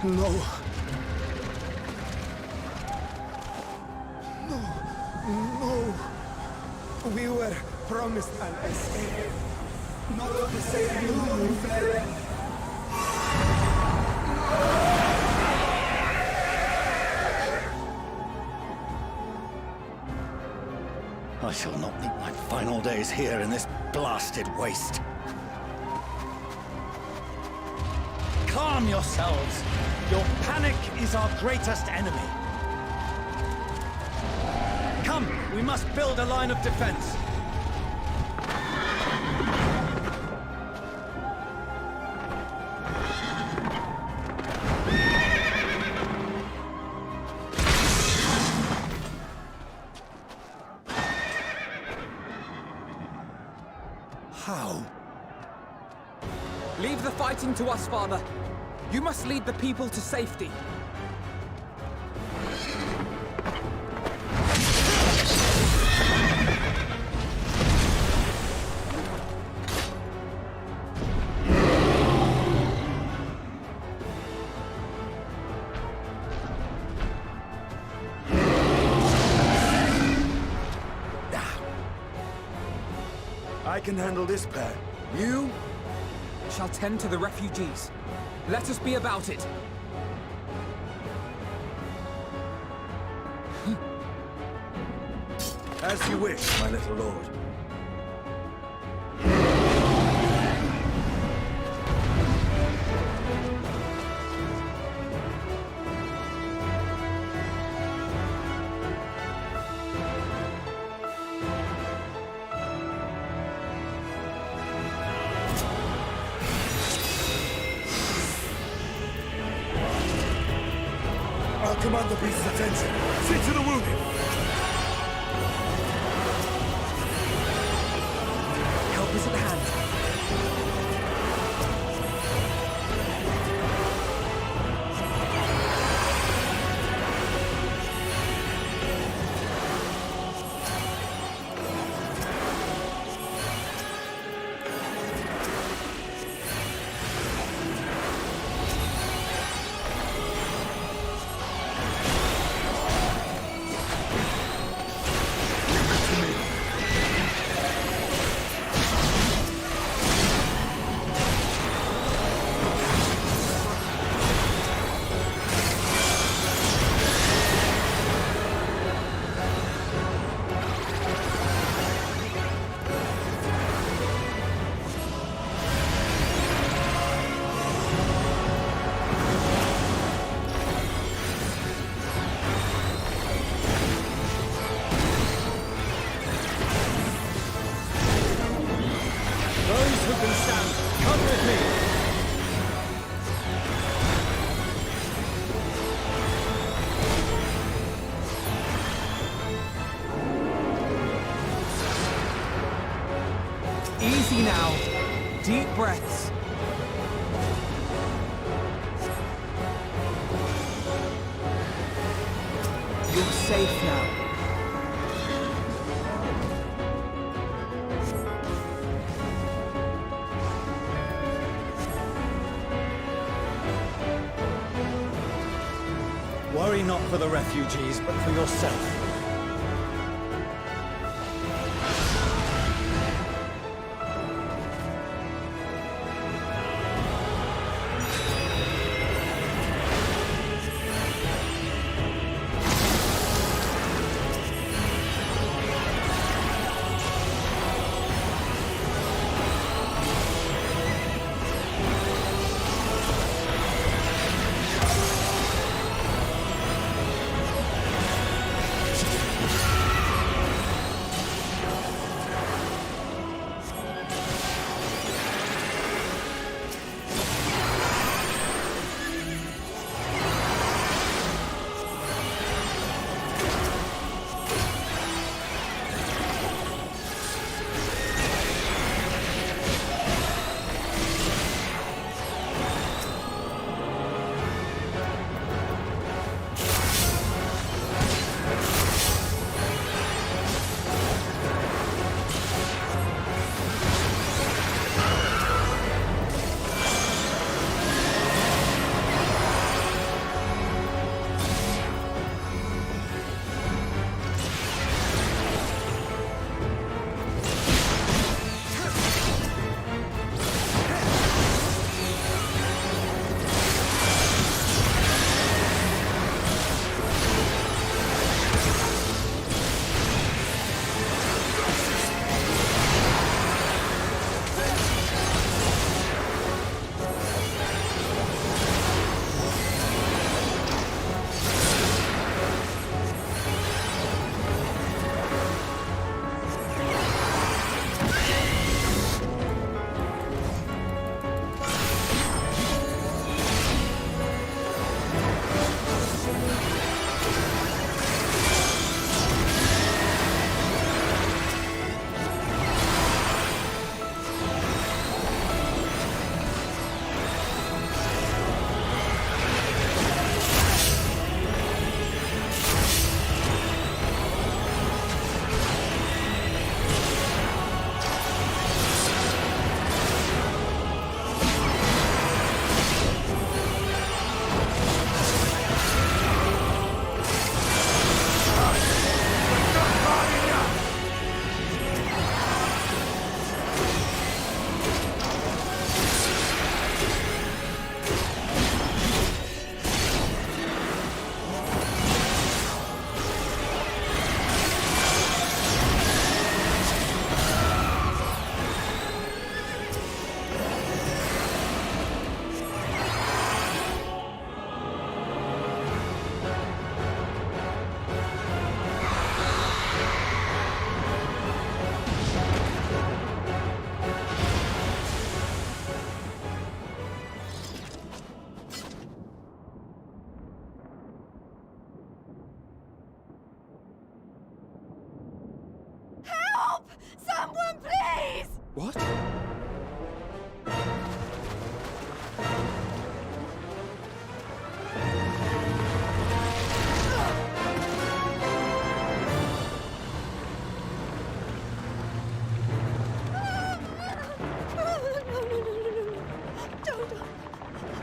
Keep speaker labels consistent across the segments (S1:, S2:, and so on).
S1: No. No. No. We were promised an escape. Not to say no.
S2: I shall not meet my final days here in this blasted waste. Calm yourselves. Your panic is our greatest enemy. Come, we must build a line of defense.
S1: How?
S3: Leave the fighting to us, Father. You must lead the people to safety.
S1: I can handle this pair. You?
S3: Shall tend to the refugees. Let us be about it.
S1: As you wish, my little lord. I'll command the beast's attention. See to the wounded.
S3: Help is at hand. Those who can stand, come with me. Easy now. Deep breaths. You're safe now.
S2: Worry not for the refugees, but for yourself.
S3: What?
S4: Don't.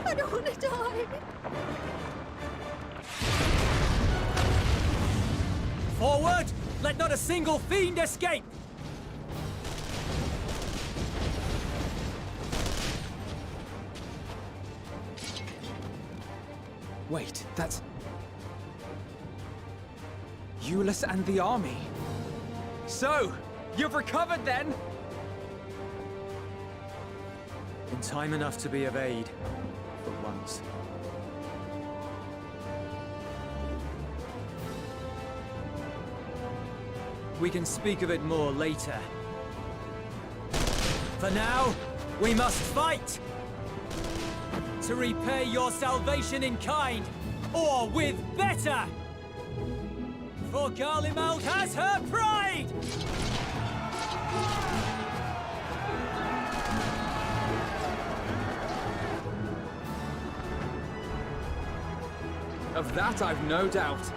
S4: I don't want to die.
S2: Forward! Let not a single fiend escape!
S3: Wait, that's... Euless and the army. So, you've recovered then? In time enough to be of aid, for once. We can speak of it more later. For now, we must fight! To repay your salvation in kind, or with better! For Garlemald has her pride! Of that I've no doubt.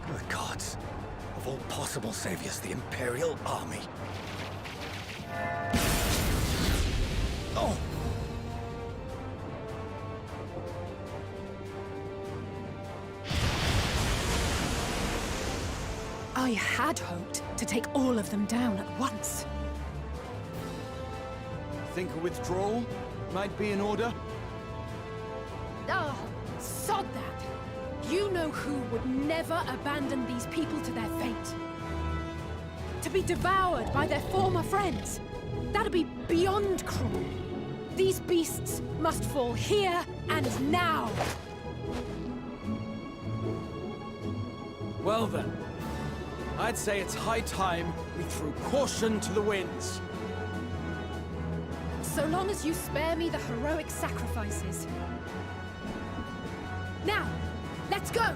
S2: The gods. Of all possible saviors, the Imperial Army. Oh!
S4: I had hoped to take all of them down at once.
S1: Think a withdrawal might be in order?
S4: Ah, sod that! You know who would never abandon these people to their fate. To be devoured by their former friends. That'd be beyond cruel. These beasts must fall here and now.
S5: Well then, I'd say it's high time we threw caution to the winds.
S4: So long as you spare me the heroic sacrifices. Now, let's go!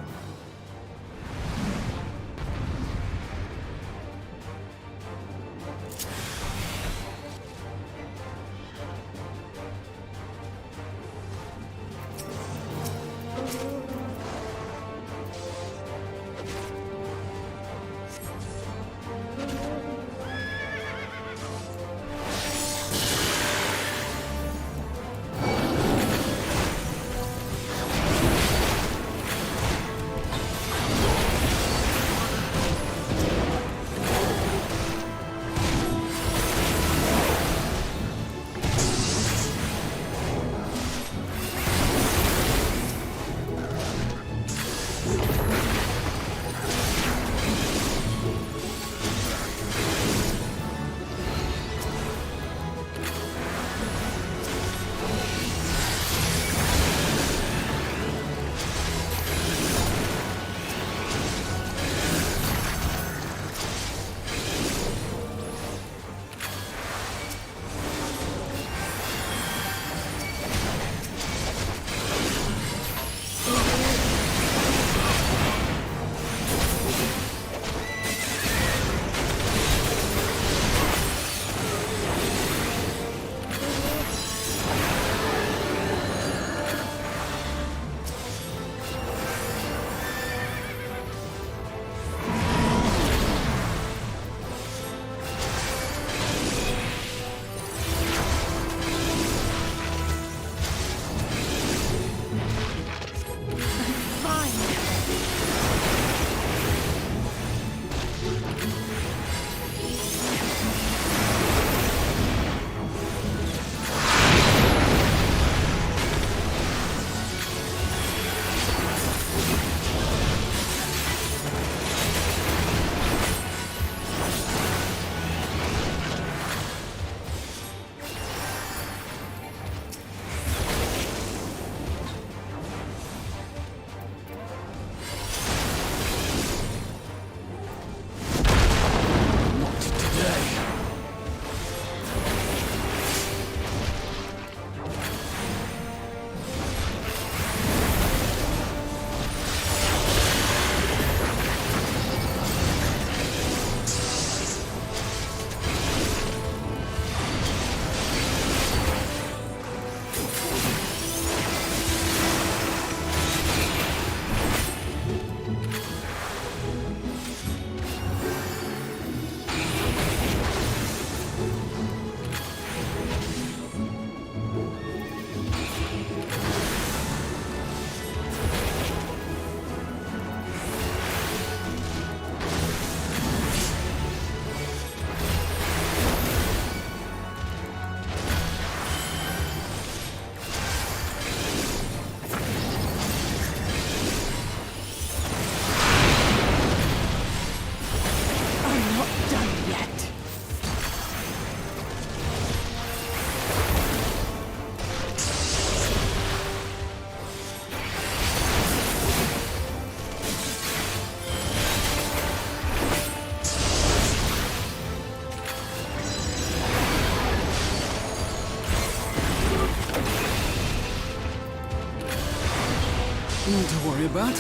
S5: to worry about.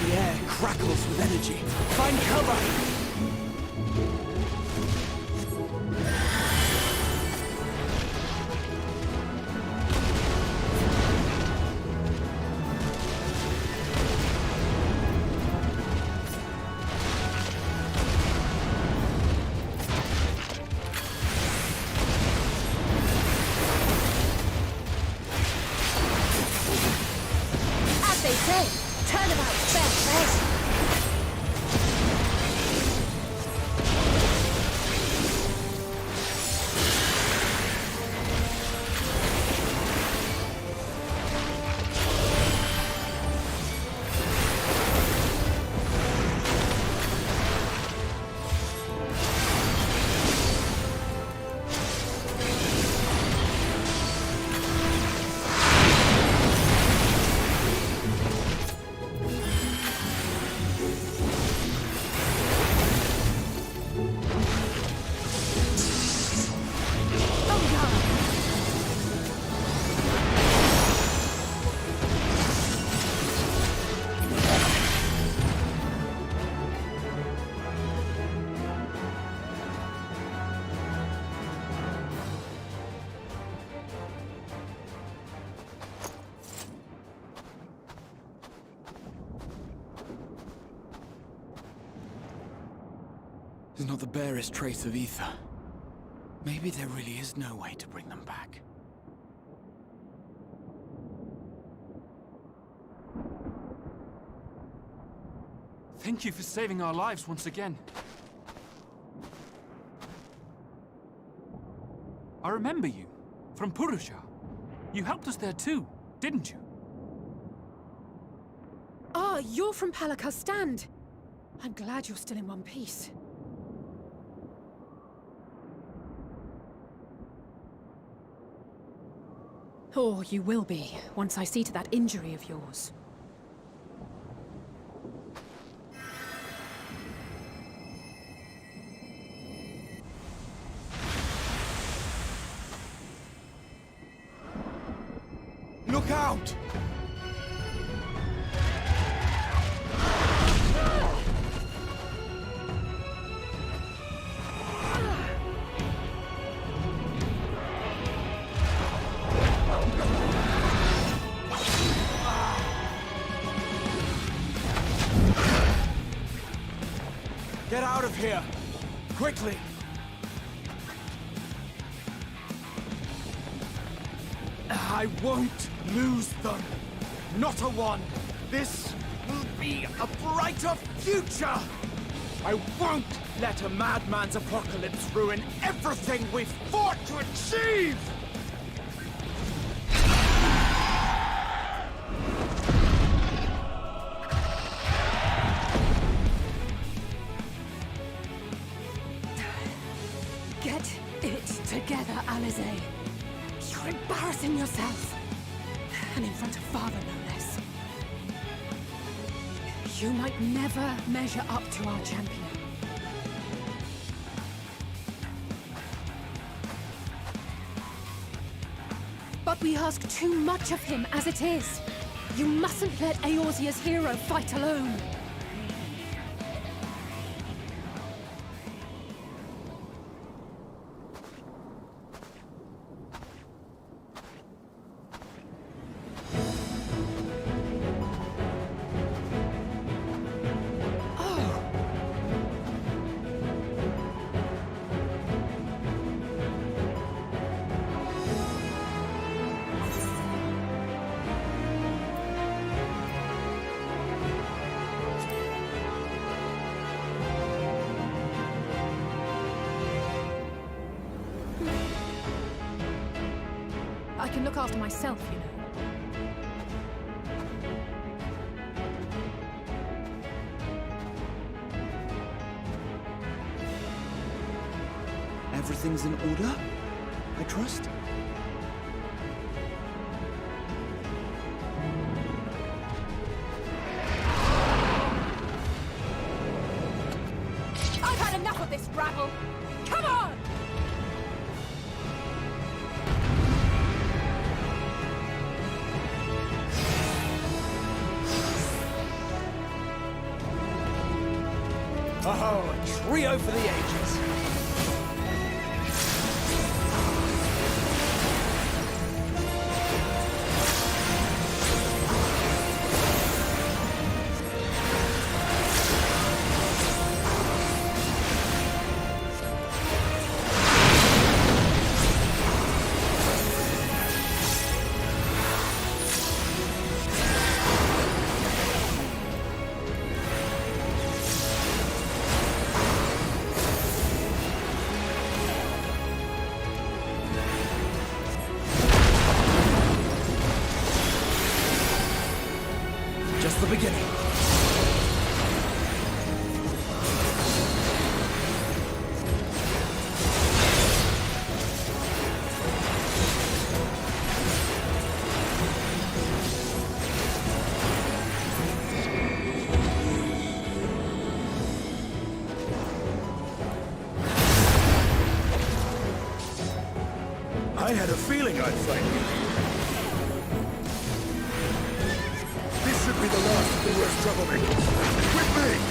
S5: The air crackles with energy. Find cover!
S4: They say, turnabout fair play.
S5: There's not the barest trace of ether. Maybe there really is no way to bring them back.
S6: Thank you for saving our lives once again. I remember you, from Purusha. You helped us there too, didn't you?
S4: Ah, you're from Palaka's stand. I'm glad you're still in one piece. Or you will be, once I see to that injury of yours.
S5: Look out! Get out of here! Quickly! I won't lose them! Not a one! This will be a brighter future! I won't let a madman's apocalypse ruin everything we've fought to achieve!
S4: Get it together, Alizé. You're embarrassing yourself. And in front of Father, no less. You might never measure up to our champion. But we ask too much of him as it is. You mustn't let Eorzea's hero fight alone. I can look after myself, you know.
S5: Everything's in order, I trust?
S4: I've had enough of this rabble!
S5: Oh, a trio for the ages. Just the beginning.
S1: I had a feeling I'd fight you. This should be the last of the worst troublemakers. With me!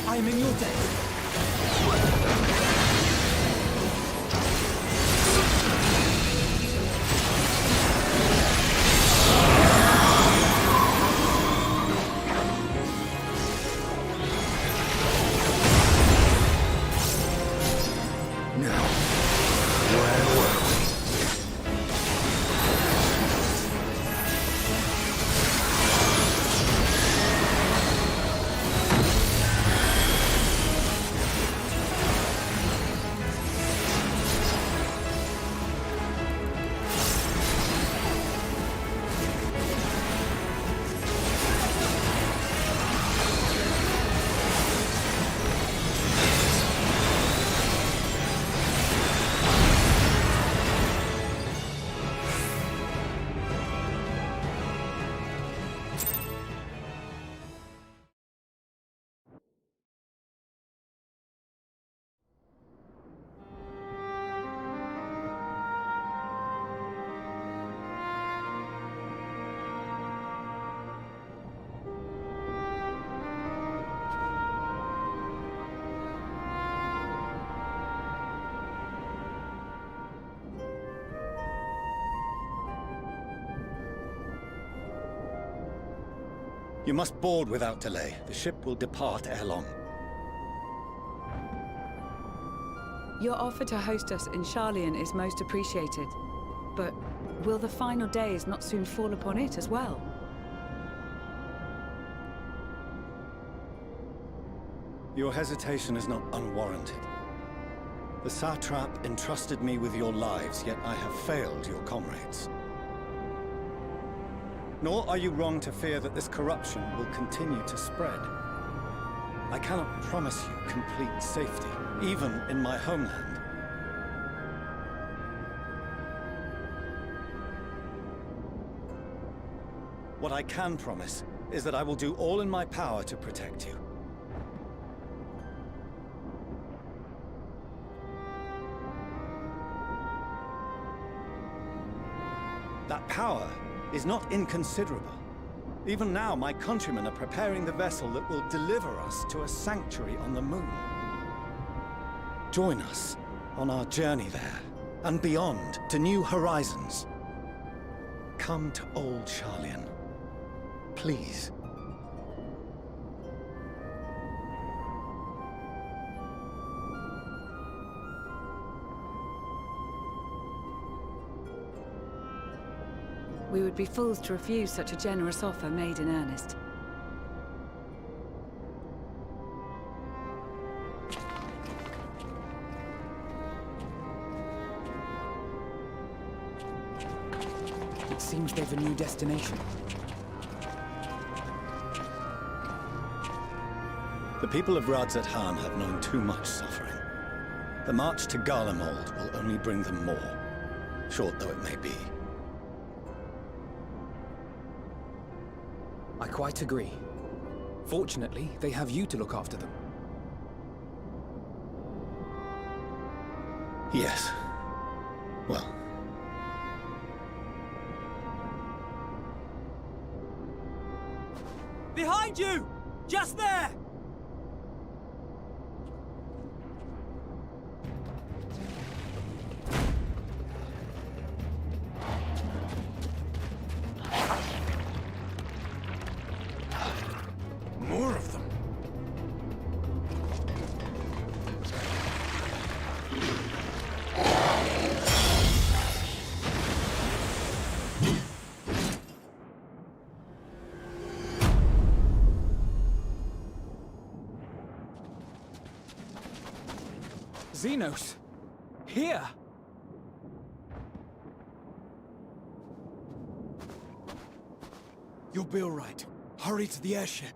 S5: I am in your debt.
S1: Now, where were we?
S2: You must board without delay. The ship will depart ere long.
S7: Your offer to host us in Sharlayan is most appreciated. But will the final days not soon fall upon it as well?
S2: Your hesitation is not unwarranted.
S8: The satrap entrusted me with your lives, yet I have failed your comrades. Nor are you wrong to fear that this corruption will continue to spread. I cannot promise you complete safety, even in my homeland. What I can promise is that I will do all in my power to protect you. That power is not inconsiderable. Even now, my countrymen are preparing the vessel that will deliver us to a sanctuary on the moon. Join us on our journey there, and beyond, to new horizons. Come to Old Sharlayan. Please.
S7: We would be fools to refuse such a generous offer made in earnest.
S5: It seems they've a new destination.
S8: The people of Radzat-Han have known too much suffering. The march to Garlemald will only bring them more, short though it may be.
S5: I quite agree. Fortunately, they have you to look after them.
S8: Yes. Well.
S3: Behind you! Just there!
S1: More of them.
S5: Xenos! Here!
S1: You'll be all right. Hurry to the airship.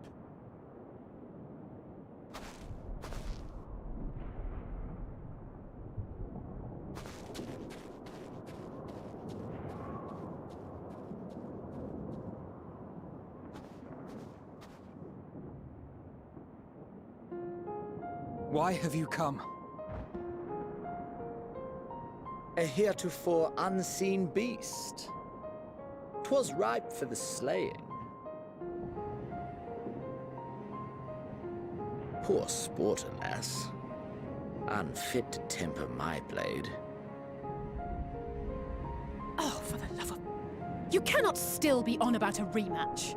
S5: Why have you come?
S9: A heretofore unseen beast. 'Twas ripe for the slaying. Poor sport, alas. Unfit to temper my blade.
S4: Oh, for the love of... You cannot still be on about a rematch.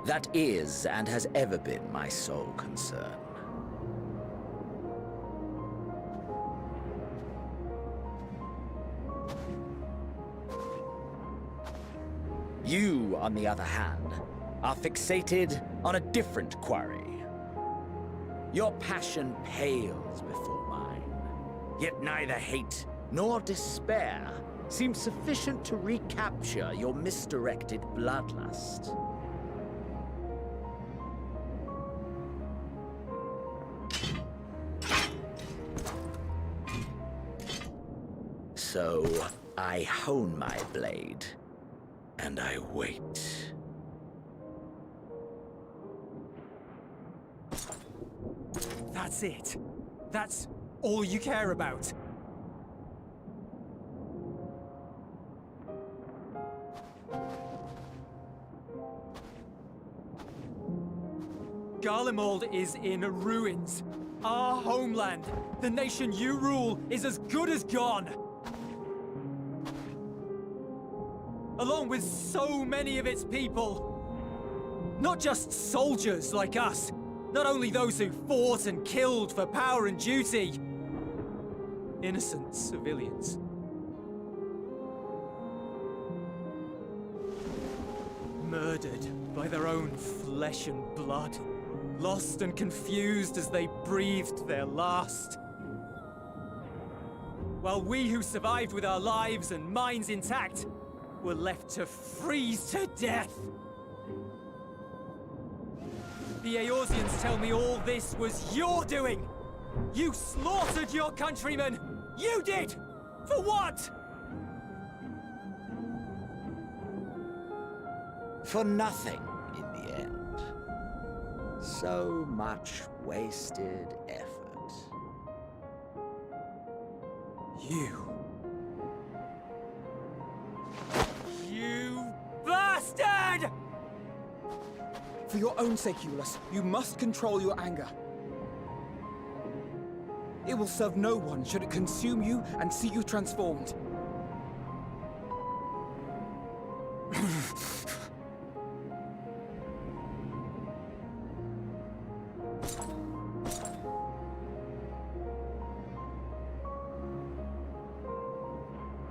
S9: That is, and has ever been, my sole concern. You, on the other hand, are fixated on a different quarry. Your passion pales before mine, yet neither hate nor despair seem sufficient to recapture your misdirected bloodlust. So, I hone my blade, and I wait.
S3: That's it. That's all you care about. Garlemald is in ruins. Our homeland, the nation you rule, is as good as gone. Along with so many of its people. Not just soldiers like us. Not only those who fought and killed for power and duty. Innocent civilians. Murdered by their own flesh and blood. lost and confused as they breathed their last. While we who survived with our lives and minds intact were left to freeze to death. The Eorzeans tell me all this was your doing! You slaughtered your countrymen! You did! For what?
S9: For nothing, in the end. So much wasted effort.
S3: You bastard!
S5: For your own sake, Eulus, you must control your anger. It will serve no one should it consume you and see you transformed.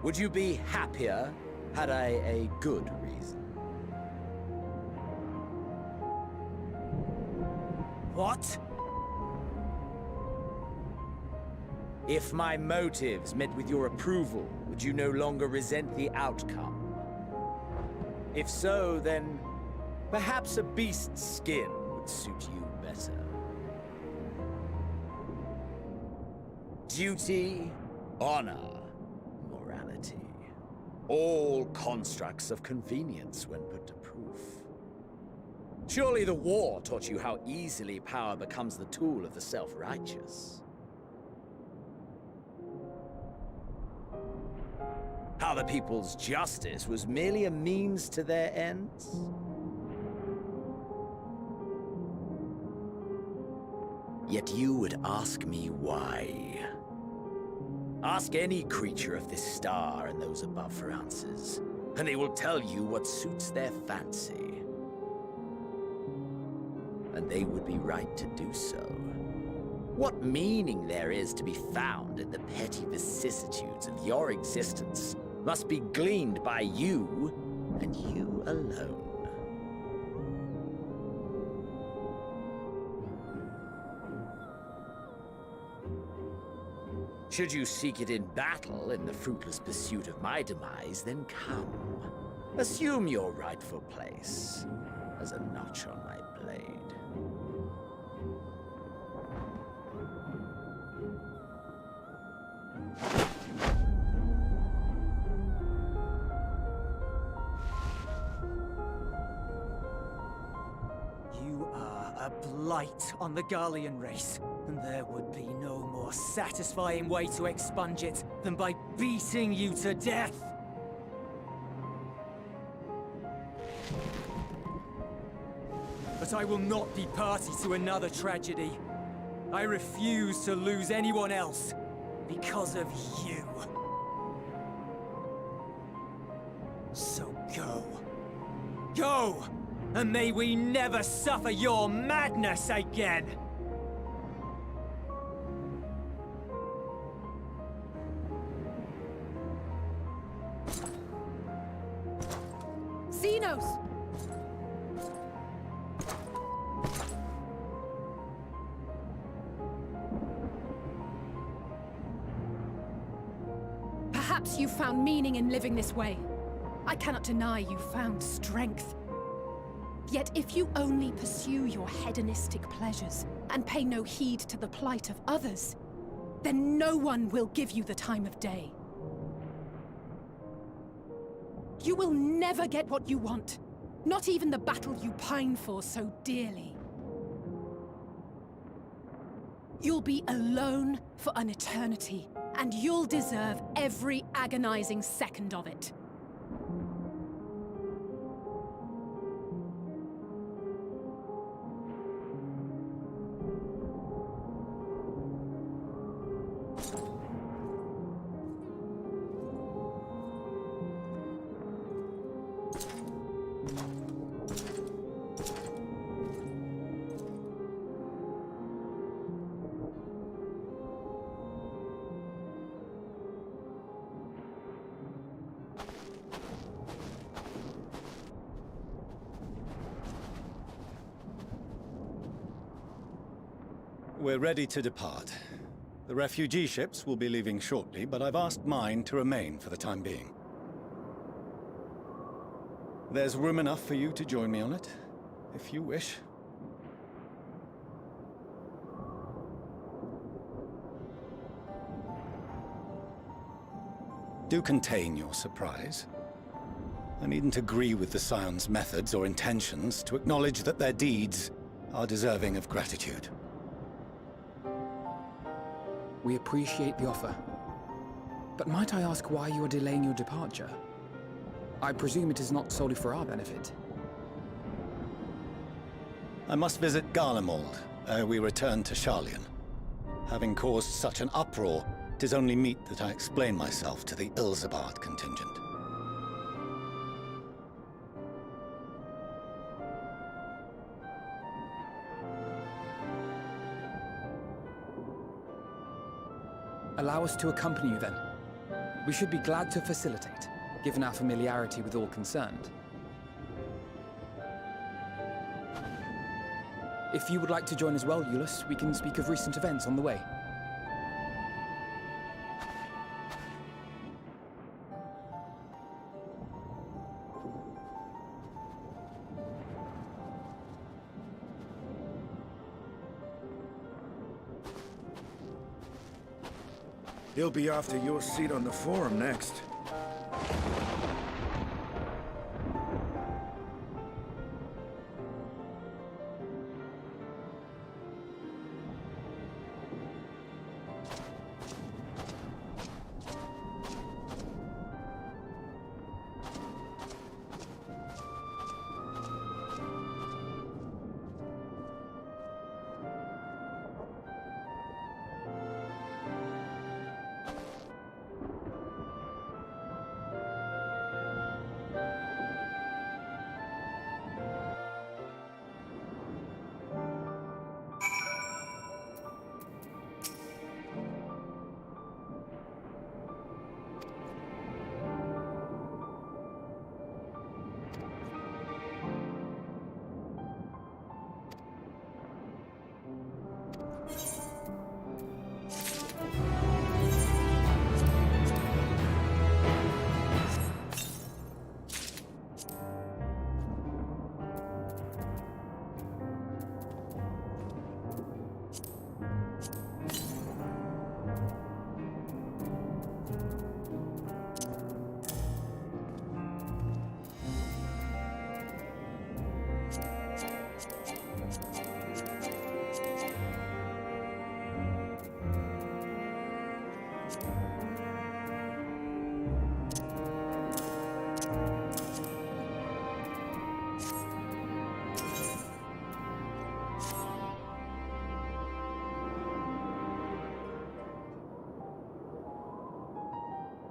S9: Would you be happier had I a good reason?
S3: What?
S9: If my motives met with your approval, would you no longer resent the outcome? If so, then perhaps a beast's skin would suit you better. Duty, honor, morality. All constructs of convenience when put to proof. Surely the war taught you how easily power becomes the tool of the self-righteous. How the people's justice was merely a means to their ends? Yet you would ask me why. Ask any creature of this star and those above for answers, and they will tell you what suits their fancy. And they would be right to do so. What meaning there is to be found in the petty vicissitudes of your existence must be gleaned by you, and you alone. Should you seek it in battle in the fruitless pursuit of my demise, then come. Assume your rightful place as a notch on my blade.
S3: You are a blight on the Garlean race, and there would be no more satisfying way to expunge it than by beating you to death. But I will not be party to another tragedy. I refuse to lose anyone else because of you. So go. Go! And may we never suffer your madness again!
S4: Xenos! Perhaps you found meaning in living this way. I cannot deny you found strength. Yet if you only pursue your hedonistic pleasures and pay no heed to the plight of others, then no one will give you the time of day. You will never get what you want, not even the battle you pine for so dearly. You'll be alone for an eternity, and you'll deserve every agonizing second of it.
S8: We're ready to depart. The refugee ships will be leaving shortly, but I've asked mine to remain for the time being. There's room enough for you to join me on it, if you wish. Do contain your surprise. I needn't agree with the Scion's methods or intentions to acknowledge that their deeds are deserving of gratitude.
S10: We appreciate the offer. But might I ask why you are delaying your departure? I presume it is not solely for our benefit.
S8: I must visit Garlemald ere we return to Sharlayan. Having caused such an uproar, 'tis only meet that I explain myself to the Ilzabard contingent.
S10: Allow us to accompany you then. We should be glad to facilitate, given our familiarity with all concerned. If you would like to join as well, Eulus, we can speak of recent events on the way.
S1: He'll be after your seat on the forum next.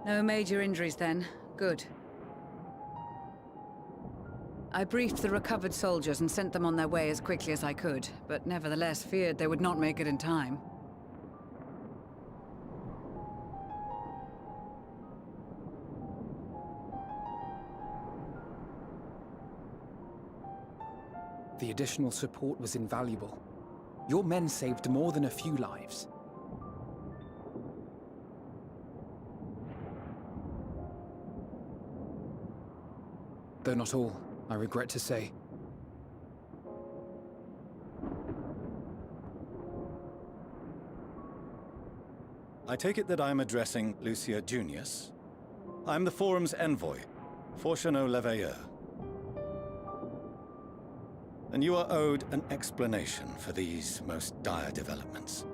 S7: No major injuries then. Good. I briefed the recovered soldiers and sent them on their way as quickly as I could, but nevertheless feared they would not make it in time.
S10: The additional support was invaluable. Your men saved more than a few lives. Though not all, I regret to say.
S8: I take it that I'm addressing Lucia Junius. I'm the Forum's envoy, Fortuno Leveilleur. And you are owed an explanation for these most dire developments.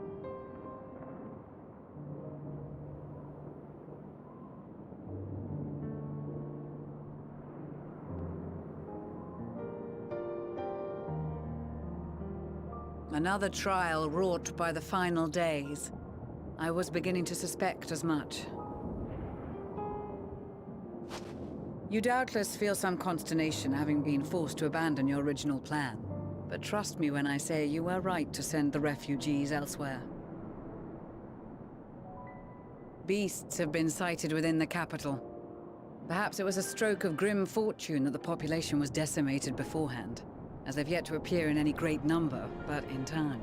S7: Another trial wrought by the final days. I was beginning to suspect as much. You doubtless feel some consternation having been forced to abandon your original plan. But trust me when I say you were right to send the refugees elsewhere. Beasts have been sighted within the capital. Perhaps it was a stroke of grim fortune that the population was decimated beforehand, as they've yet to appear in any great number, but in time.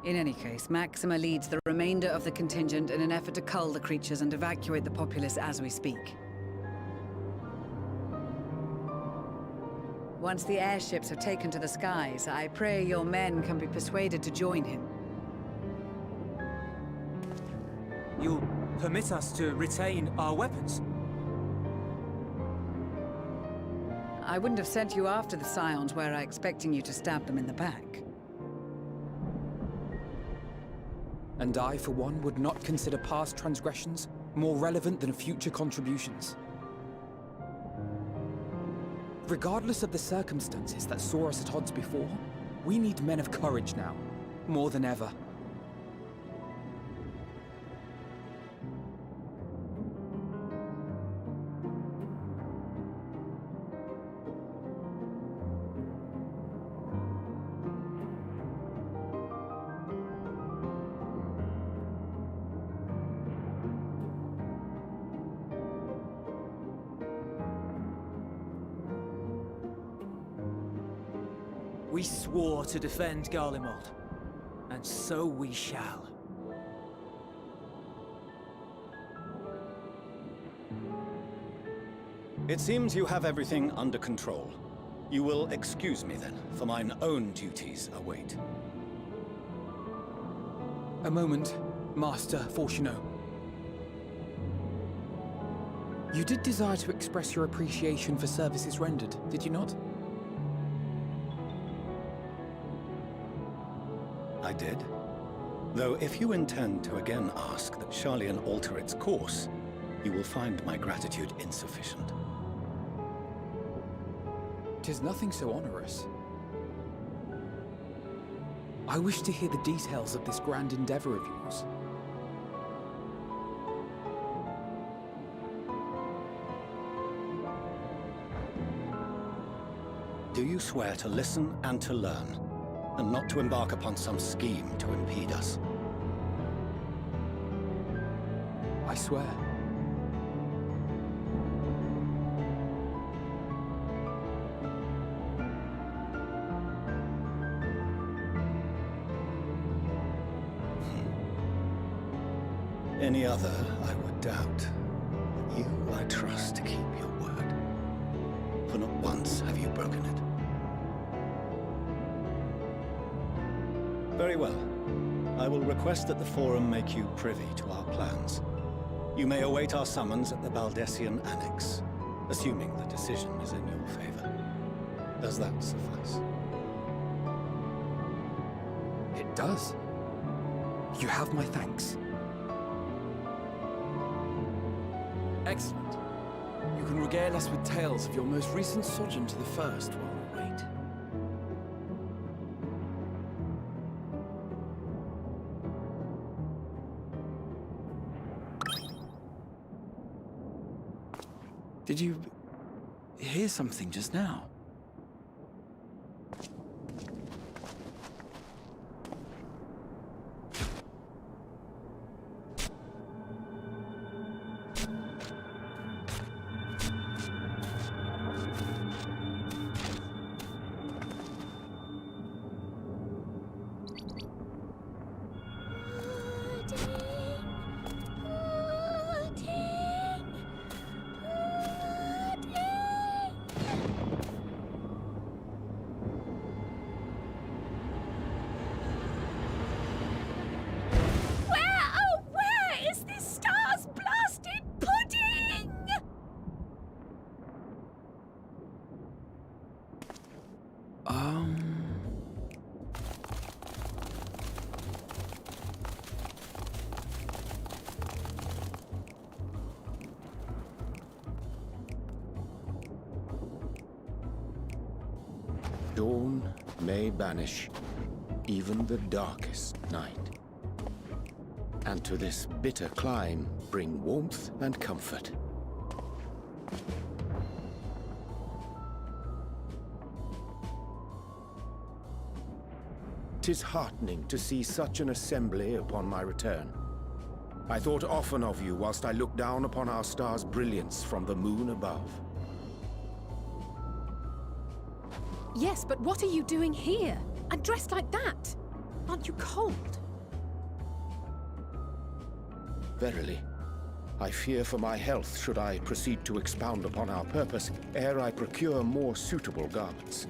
S7: In any case, Maxima leads the remainder of the contingent in an effort to cull the creatures and evacuate the populace as we speak. Once the airships have taken to the skies, I pray your men can be persuaded to join him.
S3: You'll permit us to retain our weapons?
S7: I wouldn't have sent you after the Scions were I expecting you to stab them in the back.
S10: And I, for one, would not consider past transgressions more relevant than future contributions. Regardless of the circumstances that saw us at odds before, we need men of courage now, more than ever.
S3: We swore to defend Garlemald, and so we shall.
S8: It seems you have everything under control. You will excuse me then, for mine own duties await.
S10: A moment, Master Fortuneau. You did desire to express your appreciation for services rendered, did you not?
S8: I did. Though if you intend to again ask that Sharlayan alter its course, you will find my gratitude insufficient.
S10: 'Tis nothing so onerous. I wish to hear the details of this grand endeavor of yours.
S8: Do you swear to listen and to learn, and not to embark upon some scheme to impede us?
S10: I swear.
S8: Any other, I would doubt. But you, I trust to keep your word. For not once have you broken it. Very well. I will request that the Forum make you privy to our plans. You may await our summons at the Baldessian Annex, assuming the decision is in your favor. Does that suffice?
S10: It does. You have my thanks.
S5: Excellent. You can regale us with tales of your most recent sojourn to the First while we wait. Did you hear something just now?
S11: Dawn may banish even the darkest night, and to this bitter clime bring warmth and comfort. 'Tis heartening to see such an assembly upon my return. I thought often of you whilst I looked down upon our star's brilliance from the moon above.
S4: Yes, but what are you doing here? And dressed like that? Aren't you cold?
S11: Verily, I fear for my health should I proceed to expound upon our purpose ere I procure more suitable garments.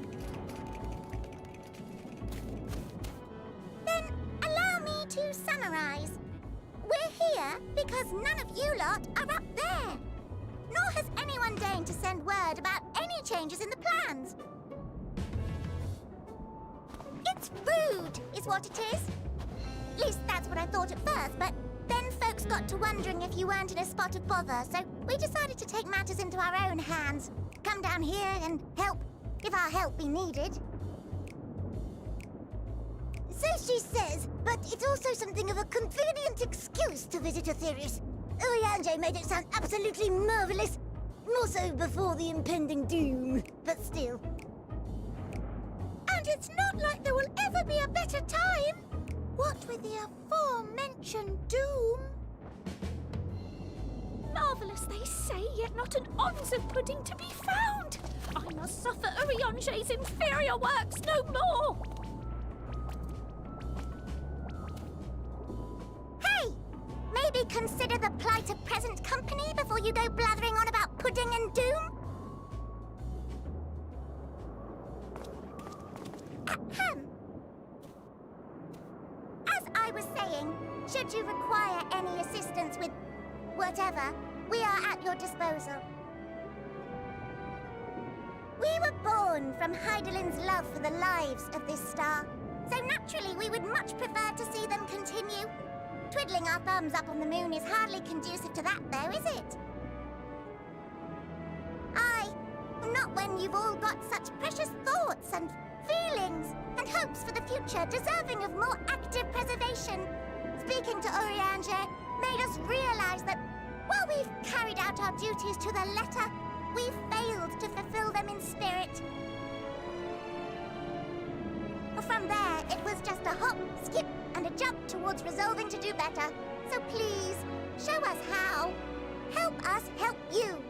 S12: Then allow me to summarize. We're here because none of you lot are up there. Nor has anyone deigned to send word about any changes in the plans. It's rude, is what it is. At least that's what I thought at first, but then folks got to wondering if you weren't in a spot of bother, so we decided to take matters into our own hands. Come down here and help, if our help be needed. So she says, but it's also something of a convenient excuse to visit Aetherius. Urianger made it sound absolutely marvelous. More so before the impending doom, but still. And it's not like there will ever be a better time. What with the aforementioned doom?
S13: Marvelous, they say, yet not an ounce of pudding to be found. I must suffer Urianger's inferior works no more.
S12: Hey! Maybe consider the plight of present company before you go blathering on about pudding and doom? Ahem. As I was saying, should you require any assistance with whatever, we are at your disposal. We were born from Hydaelyn's love for the lives of this star, so naturally we would much prefer to see them continue. Twiddling our thumbs up on the moon is hardly conducive to that, though, is it? Aye, not when you've all got such precious thoughts and feelings and hopes for the future deserving of more active preservation. Speaking to Urianger made us realize that while we've carried out our duties to the letter, we've failed to fulfill them in spirit. From there, it was just a hop, skip, and a jump towards resolving to do better. So please, show us how. Help us help you.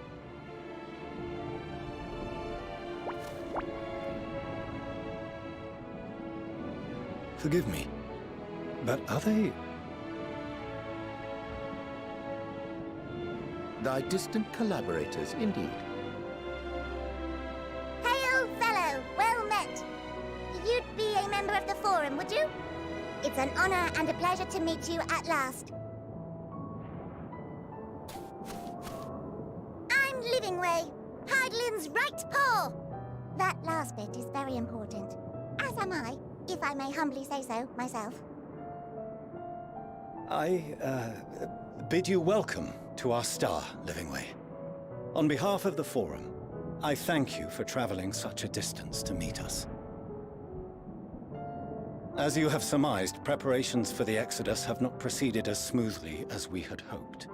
S8: Forgive me, but are they...
S11: Thy distant collaborators, indeed.
S12: Hail, fellow, well met. You'd be a member of the Forum, would you? It's an honor and a pleasure to meet you at last. I'm Livingway, Hydaelyn's right paw. That last bit is very important, as am I, if I may humbly say so myself.
S8: I bid you welcome to our star, Livingway. On behalf of the Forum, I thank you for traveling such a distance to meet us. As you have surmised, preparations for the Exodus have not proceeded as smoothly as we had hoped.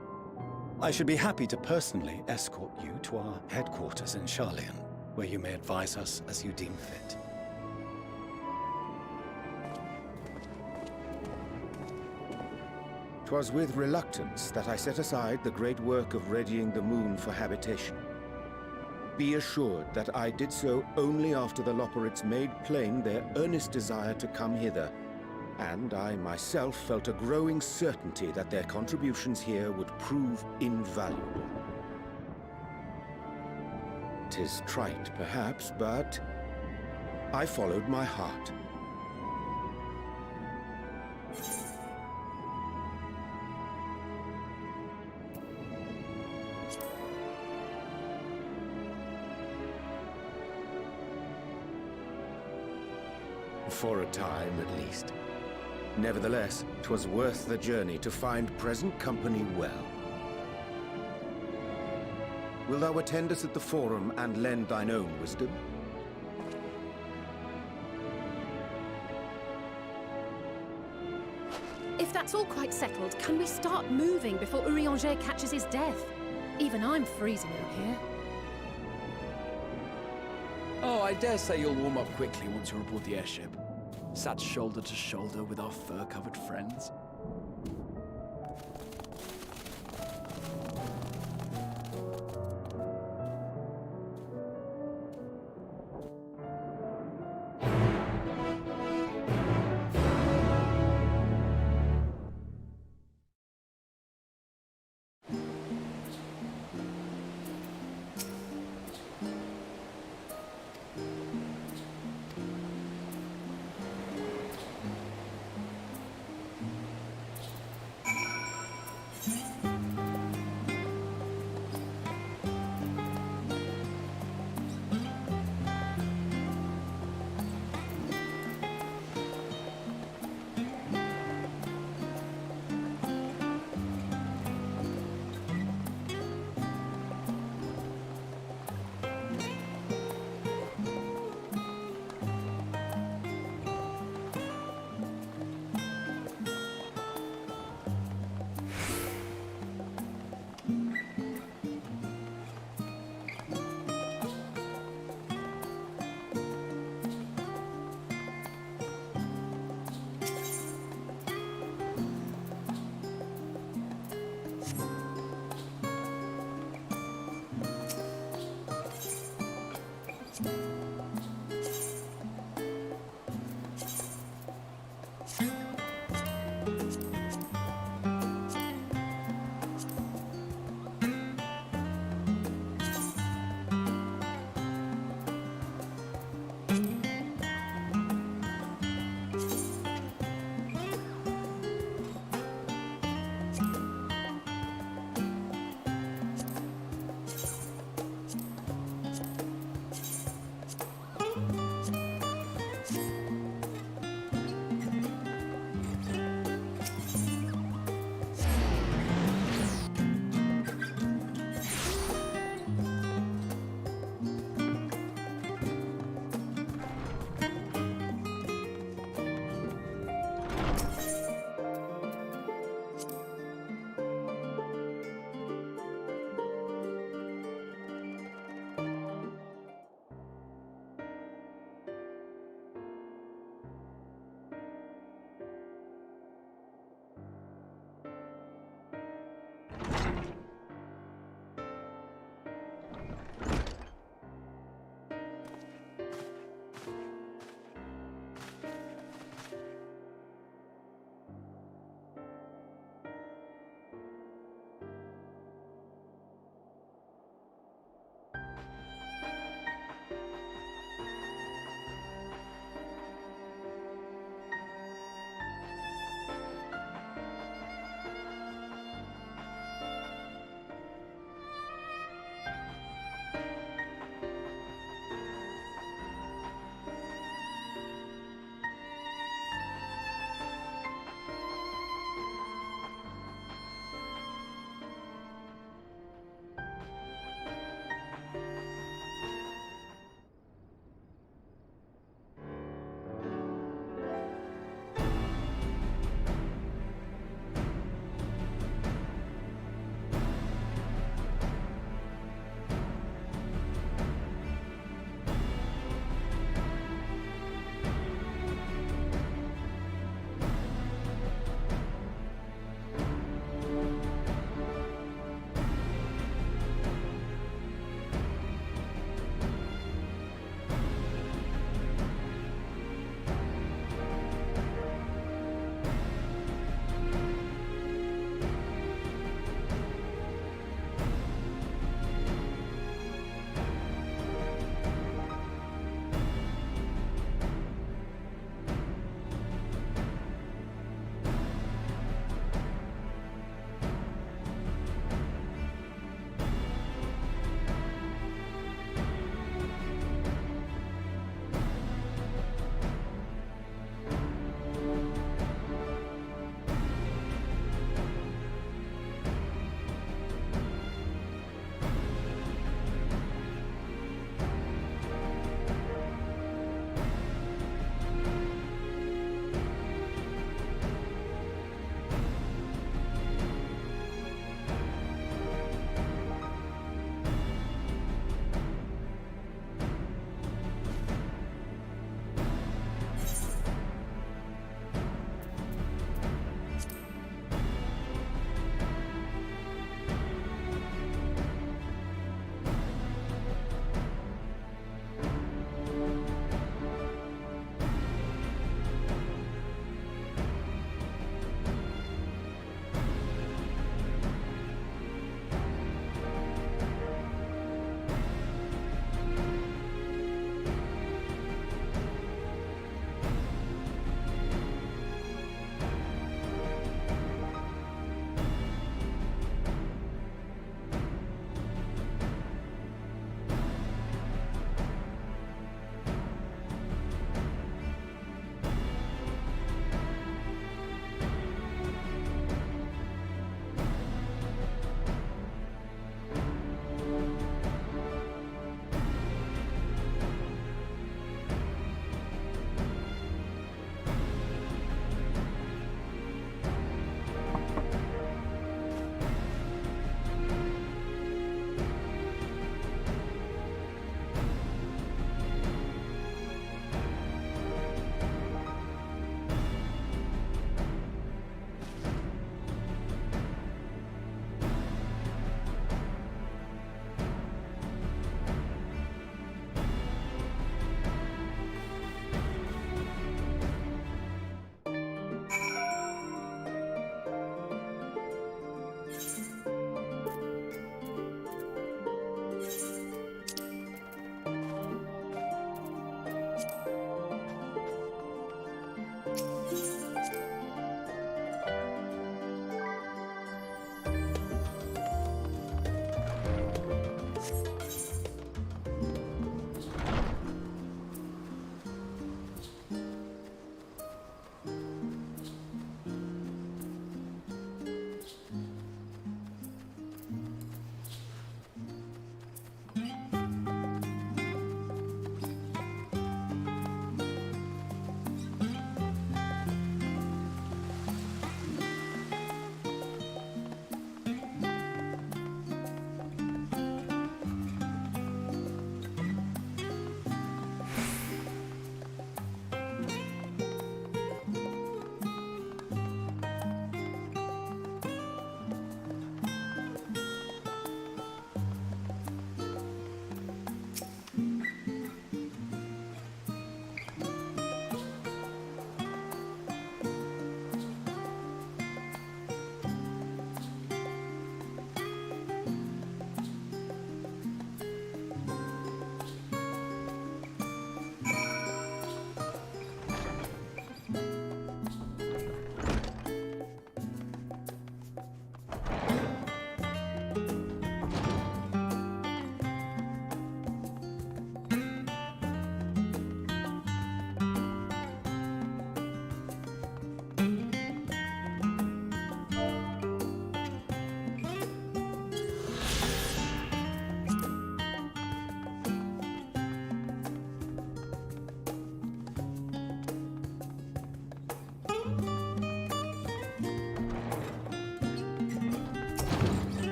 S8: I should be happy to personally escort you to our headquarters in Sharlayan, where you may advise us as you deem fit.
S11: 'Twas with reluctance that I set aside the great work of readying the moon for habitation. Be assured that I did so only after the Loperids made plain their earnest desire to come hither, and I myself felt a growing certainty that their contributions here would prove invaluable. 'Tis trite, perhaps, but I followed my heart. For a time, at least. Nevertheless, 'twas worth the journey to find present company well. Wilt thou attend us at the Forum and lend thine own wisdom?
S4: If that's all quite settled, can we start moving before Urianger catches his death? Even I'm freezing out here.
S10: Oh, I dare say you'll warm up quickly once you're aboard the airship. Sat shoulder to shoulder with our fur-covered friends.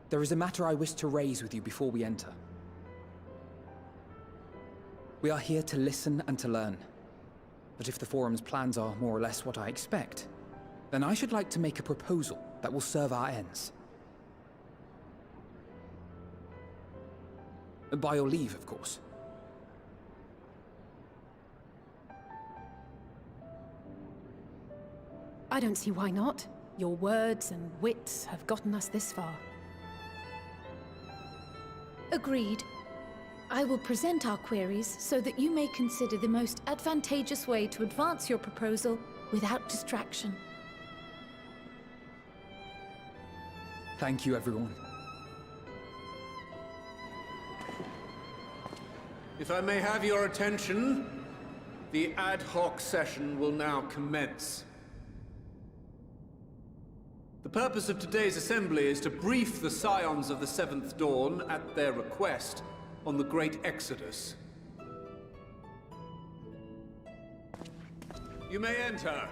S10: There is a matter I wish to raise with you before we enter. We are here to listen and to learn. But if the Forum's plans are more or less what I expect, then I should like to make a proposal that will serve our ends. By your leave, of course.
S4: I don't see why not. Your words and wits have gotten us this far.
S13: Agreed. I will present our queries so that you may consider the most advantageous way to advance your proposal without distraction.
S10: Thank you, everyone.
S14: If I may have your attention, the ad hoc session will now commence. The purpose of today's assembly is to brief the Scions of the Seventh Dawn, at their request, on the Great Exodus. You may enter.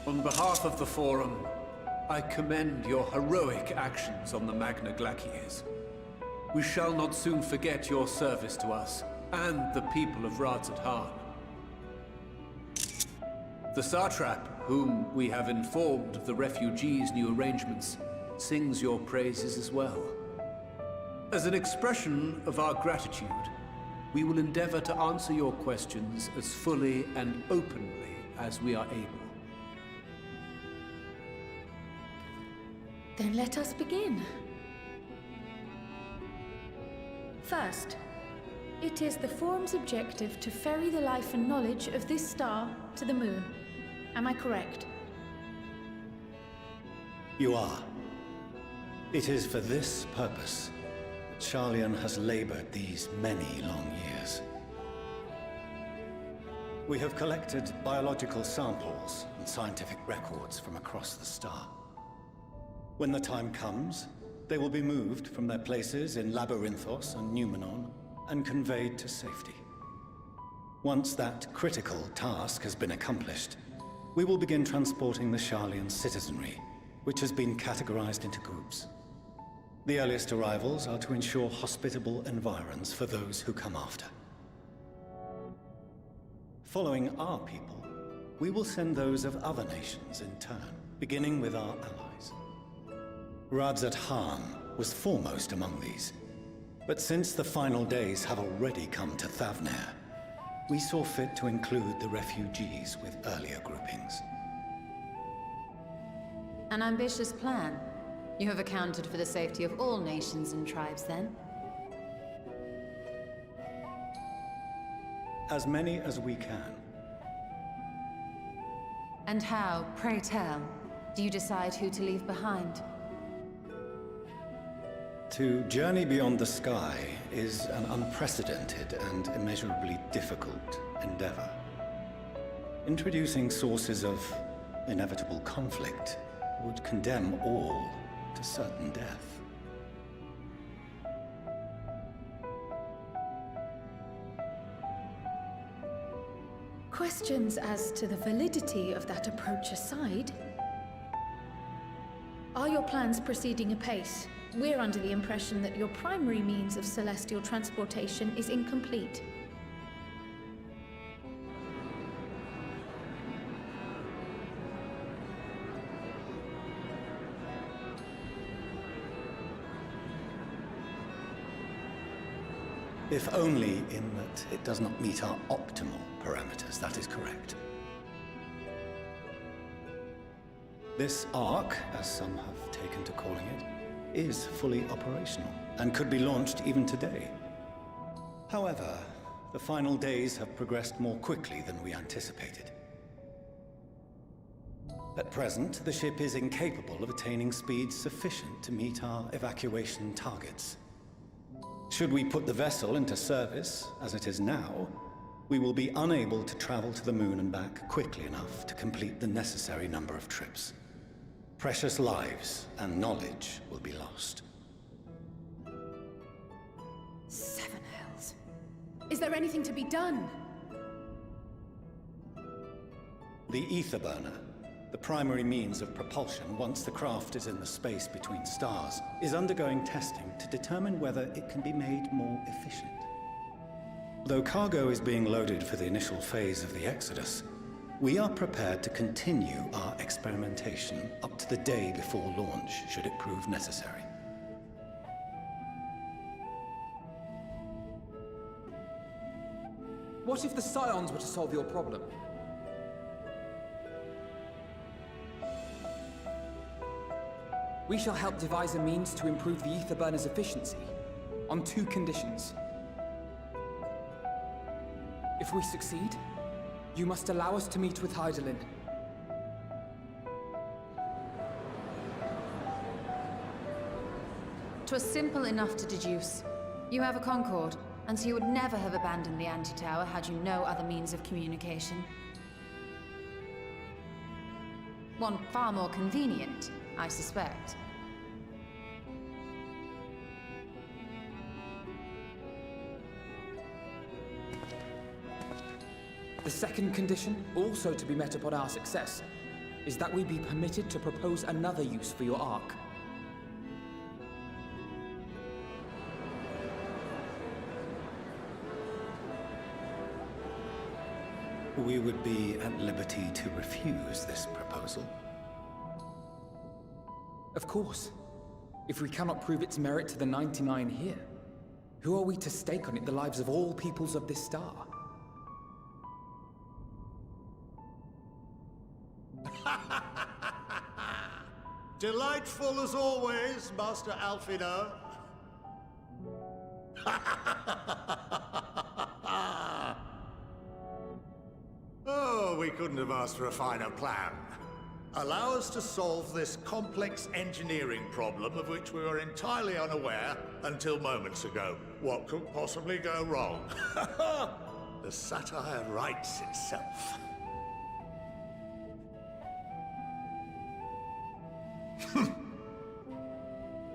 S14: On behalf of the Forum, I commend your heroic actions on the Magna Glaciers. We shall not soon forget your service to us, and the people of Radzat-Han. The Satrap, whom we have informed of the refugees' new arrangements, sings your praises as well. As an expression of our gratitude, we will endeavor to answer your questions as fully and openly as we are able.
S13: Then let us begin. First, it is the Forum's objective to ferry the life and knowledge of this star to the moon. Am I correct?
S8: You are. It is for this purpose that Sharlayan has labored these many long years. We have collected biological samples and scientific records from across the star. When the time comes, they will be moved from their places in Labyrinthos and Numenon and conveyed to safety. Once that critical task has been accomplished, we will begin transporting the Sharlayan citizenry, which has been categorized into groups. The earliest arrivals are to ensure hospitable environs for those who come after. Following our people, we will send those of other nations in turn, beginning with our allies. Radzat-Han was foremost among these, but since the final days have already come to Thavnair, we saw fit to include the refugees with earlier groupings.
S15: An ambitious plan. You have accounted for the safety of all nations and tribes, then?
S8: As many as we can.
S15: And how, pray tell, do you decide who to leave behind?
S8: To journey beyond the sky is an unprecedented and immeasurably difficult endeavor. Introducing sources of inevitable conflict would condemn all to certain death.
S13: Questions as to the validity of that approach aside, are your plans proceeding apace? We're under the impression that your primary means of celestial transportation is incomplete.
S8: If only in that it does not meet our optimal parameters, that is correct. This Ark, as some have taken to calling it, is fully operational and could be launched even today. However, the final days have progressed more quickly than we anticipated. At present, the ship is incapable of attaining speeds sufficient to meet our evacuation targets. Should we put the vessel into service, as it is now, we will be unable to travel to the moon and back quickly enough to complete the necessary number of trips. Precious lives and knowledge will be lost.
S4: Seven hells. Is there anything to be done?
S8: The ether burner, the primary means of propulsion once the craft is in the space between stars, is undergoing testing to determine whether it can be made more efficient. Though cargo is being loaded for the initial phase of the Exodus, we are prepared to continue our experimentation up to the day before launch, should it prove necessary.
S10: What if the Scions were to solve your problem? We shall help devise a means to improve the ether burner's efficiency, on 2 conditions. If we succeed, you must allow us to meet with Hydaelyn.
S15: "'Twas simple enough to deduce. You have a Concord, and so you would never have abandoned the anti-tower had you no other means of communication. One far more convenient, I suspect.
S10: The second condition, also to be met upon our success, is that we be permitted to propose another use for your Ark.
S8: We would be at liberty to refuse this proposal.
S10: Of course. If we cannot prove its merit to the 99 here, who are we to stake on it the lives of all peoples of this star?
S1: Delightful as always, Master Alfino. Oh, we couldn't have asked for a finer plan. Allow us to solve this complex engineering problem of which we were entirely unaware until moments ago. What could possibly go wrong? The satire writes itself.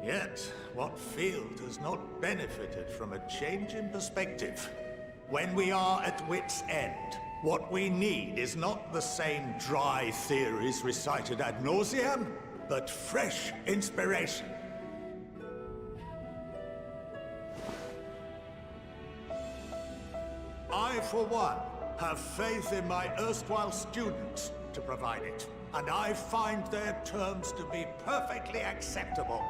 S1: Yet, what field has not benefited from a change in perspective? When we are at wit's end, what we need is not the same dry theories recited ad nauseam, but fresh inspiration. I, for one, have faith in my erstwhile students to provide it, and I find their terms to be perfectly acceptable.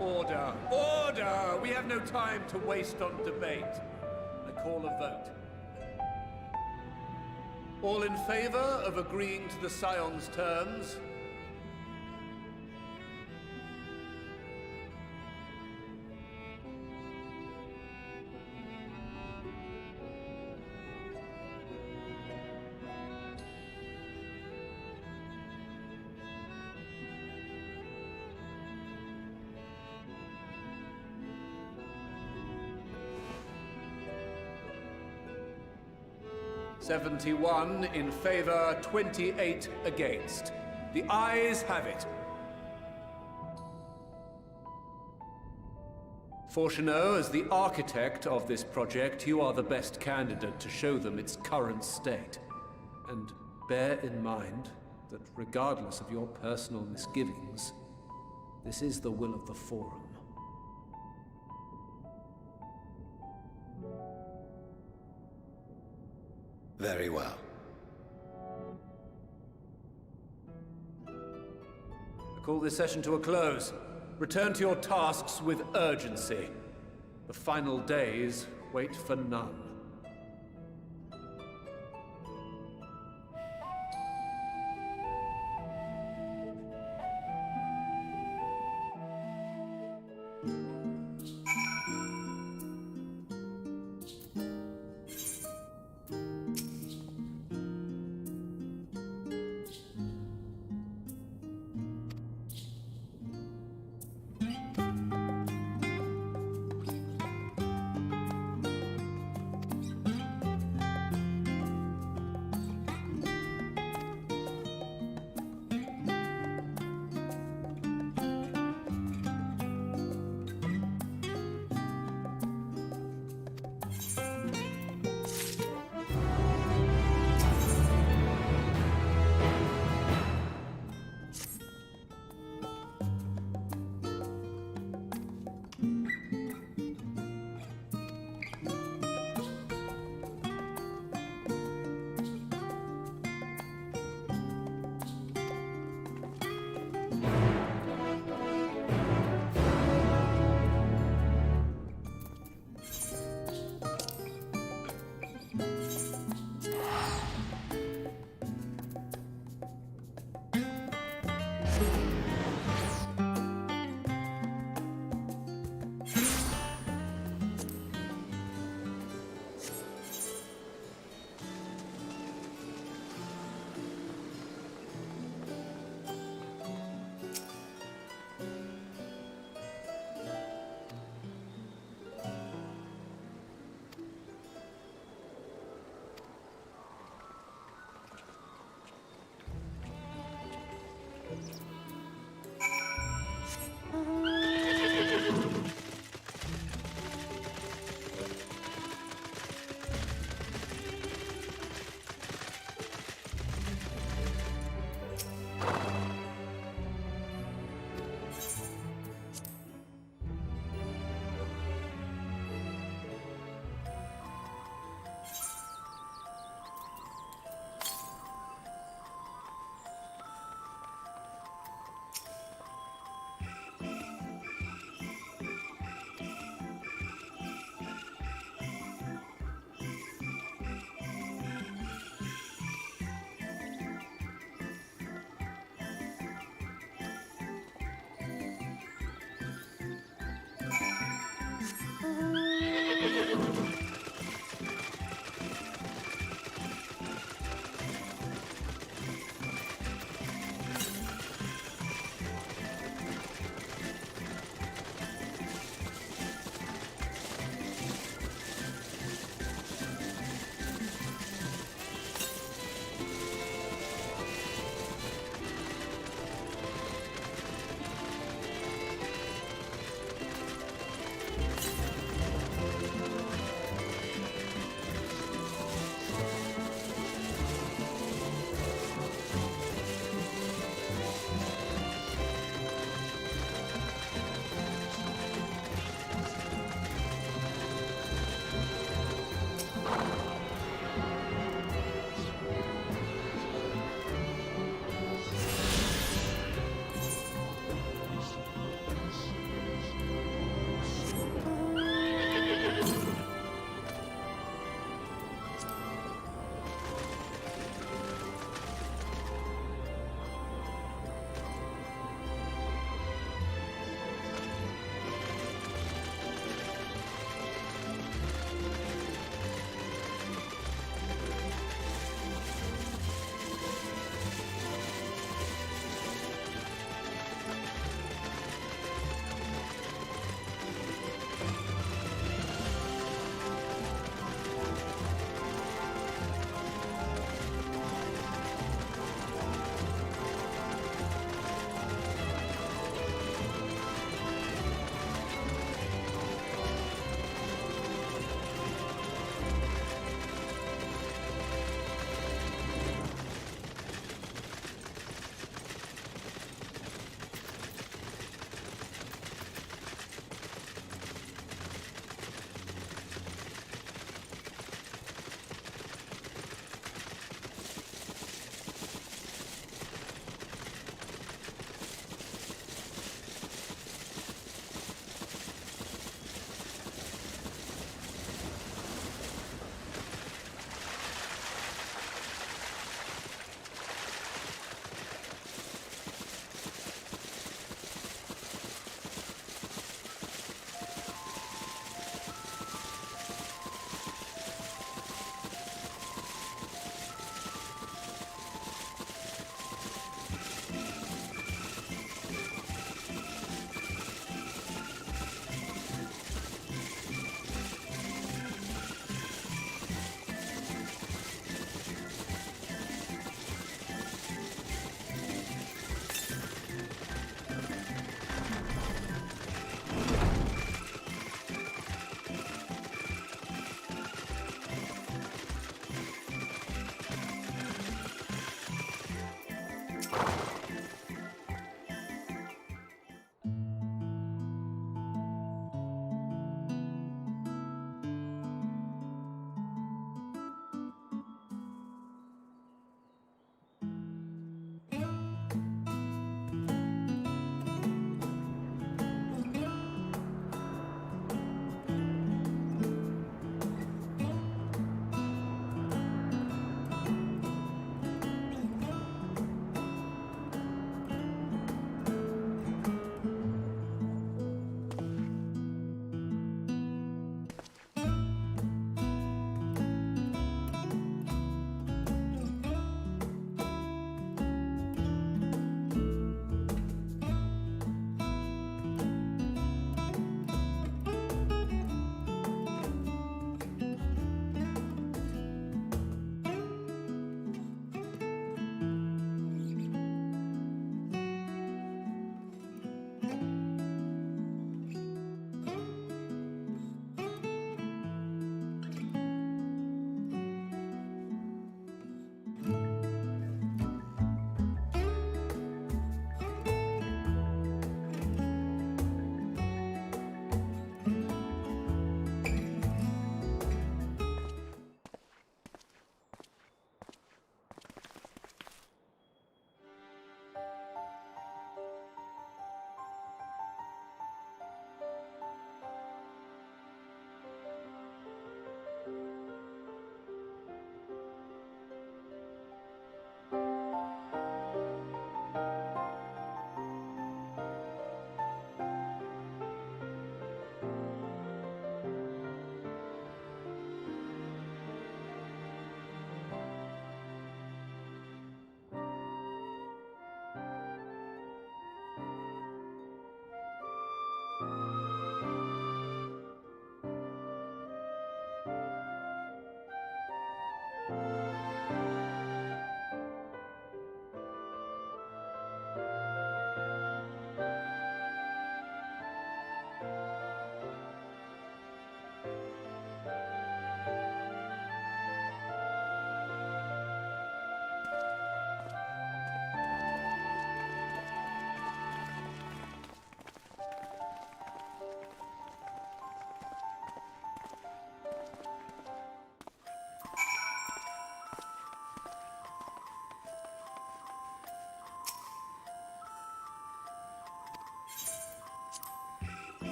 S14: Order! Order! We have no time to waste on debate. I call a vote. All in favor of agreeing to the Scion's terms? "71 in favor, 28 against. The ayes have it. Fortuneau, as the architect of this project, you are the best candidate to show them its current state. And bear in mind that regardless of your personal misgivings, this is the will of the Forum.
S8: Very well.
S14: I call this session to a close. Return to your tasks with urgency. The final days wait for none.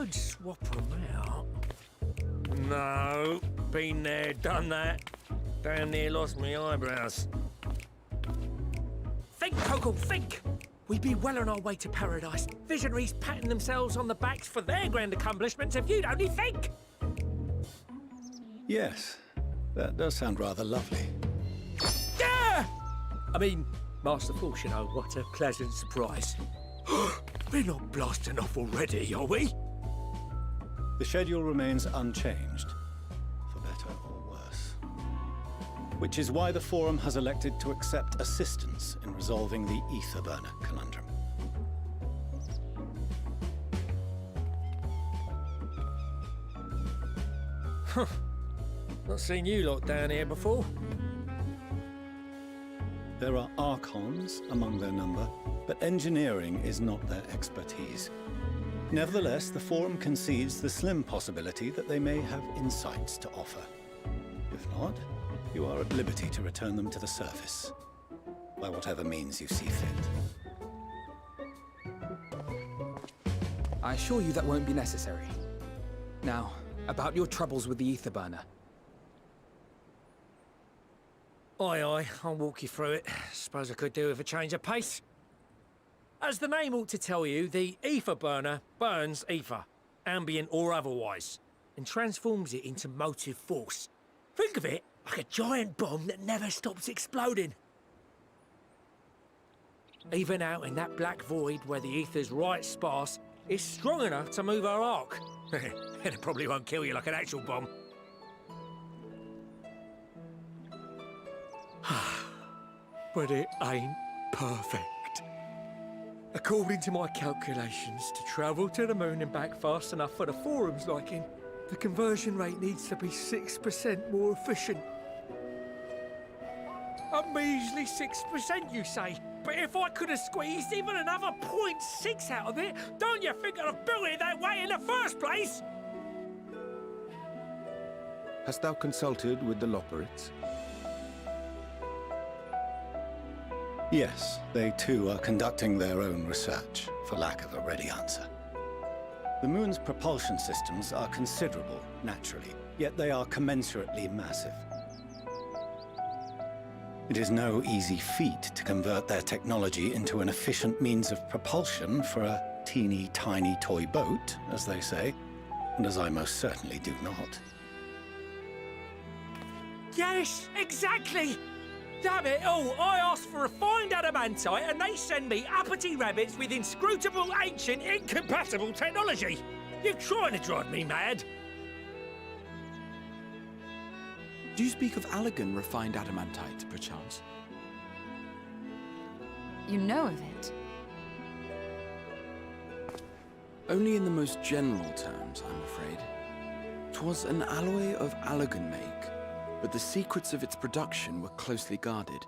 S16: could swap them out. No, been there, done that. Damn near lost my eyebrows.
S2: Think, Kogel, think! We'd be well on our way to paradise. Visionaries patting themselves on the backs for their grand accomplishments if you'd only think!
S8: Yes, that does sound rather lovely.
S2: Yeah! I mean, masterful, you know, what a pleasant surprise. We're not blasting off already, are we?
S8: The schedule remains unchanged, for better or worse. Which is why the Forum has elected to accept assistance in resolving the ether burner conundrum.
S16: Huh. Not seen you lot down here before.
S8: There are Archons among their number, but engineering is not their expertise. Nevertheless, the Forum concedes the slim possibility that they may have insights to offer. If not, you are at liberty to return them to the surface, by whatever means you see fit.
S10: I assure you that won't be necessary. Now, about your troubles with the ether burner.
S2: Aye, aye, I'll walk you through it. Suppose I could do with a change of pace. As the name ought to tell you, the ether burner burns ether, ambient or otherwise, and transforms it into motive force. Think of it like a giant bomb that never stops exploding. Even out in that black void where the ether's right sparse, it's strong enough to move our arc. And it probably won't kill you like an actual bomb. But it ain't perfect. According to my calculations, to travel to the moon and back fast enough for the Forum's liking, the conversion rate needs to be 6% more efficient. A measly 6%, you say? But if I could have squeezed even another 0.6 out of it, don't you think I'd have built it that way in the first place?
S11: Hast thou consulted with the Loperites?
S8: Yes, they too are conducting their own research, for lack of a ready answer. The moon's propulsion systems are considerable, naturally, yet they are commensurately massive. It is no easy feat to convert their technology into an efficient means of propulsion for a teeny tiny toy boat, as they say, and as I most certainly do not.
S2: Yes, exactly! Damn it all, I asked for refined adamantite and they send me uppity rabbits with inscrutable, ancient, incompatible technology! You're trying to drive me mad!
S5: Do you speak of Allegan refined adamantite, perchance?
S15: You know of it?
S5: Only in the most general terms, I'm afraid. 'Twas an alloy of Allegan make, but the secrets of its production were closely guarded.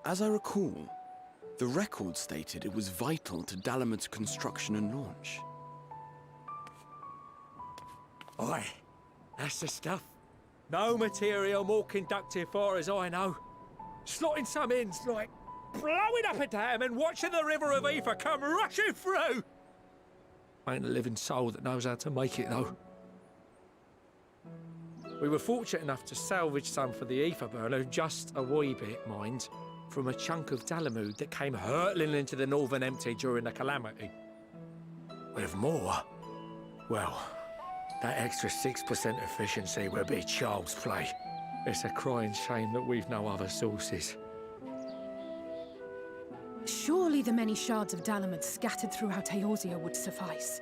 S5: As I recall, the record stated it was vital to Dalamud's construction and launch.
S2: Aye, that's the stuff. No material more conductive far as I know. Slotting some ins like blowing up a dam and watching the river of ether come rushing through. Ain't a living soul that knows how to make it though. We were fortunate enough to salvage some for the ether burner, just a wee bit, mind, from a chunk of Dalamud that came hurtling into the Northern Empty during the calamity. With more, well, that extra 6% efficiency would be child's play. It's a crying shame that we've no other sources.
S4: Surely the many shards of Dalamud scattered throughout Eorzea would suffice.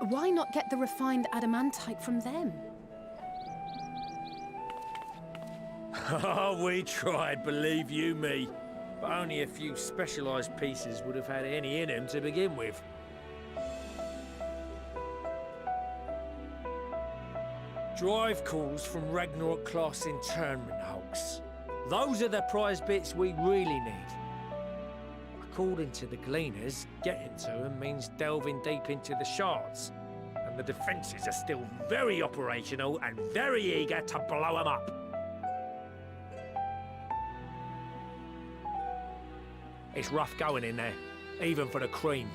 S4: Why not get the refined adamantite from them?
S2: Oh, we tried, believe you me. But only a few specialised pieces would have had any in them to begin with. Drive calls from Ragnarok-class internment hulks. Those are the prize bits we really need. According to the Gleaners, getting to them means delving deep into the shards. And the defences are still very operational and very eager to blow them up. It's rough going in there, even for the cream.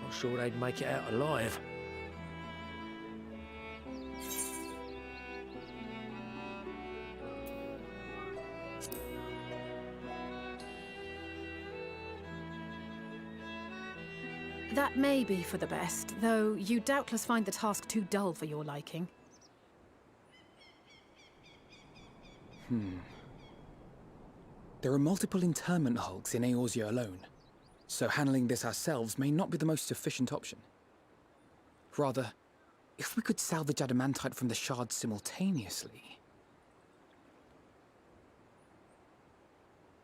S2: Not sure they'd make it out alive.
S4: That may be for the best, though you doubtless find the task too dull for your liking.
S10: There are multiple internment hulks in Eorzea alone, so handling this ourselves may not be the most efficient option. Rather, if we could salvage adamantite from the shards simultaneously...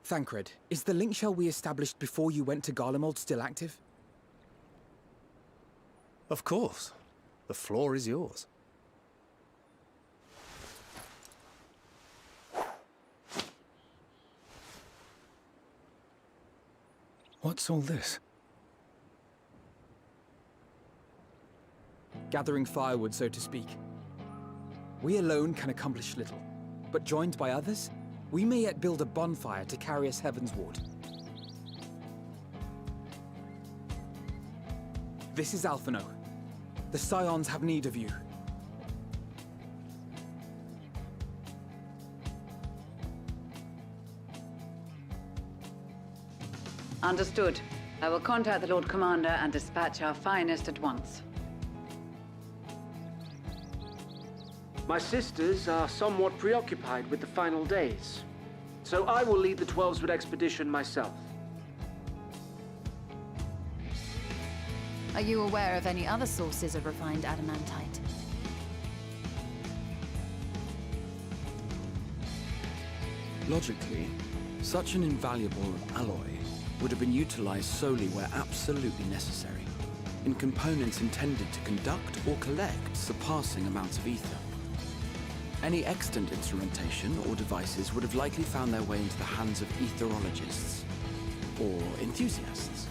S10: Thancred, is the link shell we established before you went to Garlemald still active?
S17: Of course. The floor is yours.
S8: What's all this?
S10: Gathering firewood, so to speak. We alone can accomplish little, but joined by others, we may yet build a bonfire to carry us heavensward. This is Alphino. The Scions have need of you.
S7: Understood. I will contact the Lord Commander and dispatch our finest at once.
S18: My sisters are somewhat preoccupied with the final days, so I will lead the 12-Wood expedition myself.
S15: Are you aware of any other sources of refined adamantite?
S19: Logically, such an invaluable alloy would have been utilized solely where absolutely necessary, in components intended to conduct or collect surpassing amounts of ether. Any extant instrumentation or devices would have likely found their way into the hands of etherologists or enthusiasts.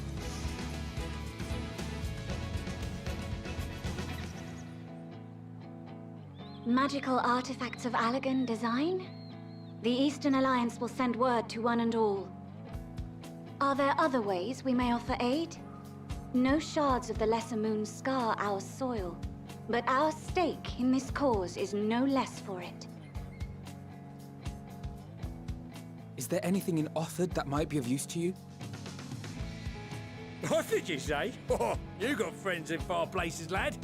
S12: Magical artifacts of Allagan design? The Eastern Alliance will send word to one and all. Are there other ways we may offer aid? No shards of the Lesser Moon scar our soil, but our stake in this cause is no less for it.
S10: Is there anything in Othard that might be of use to you?
S2: What did you say? Oh, you got friends in far places, lad.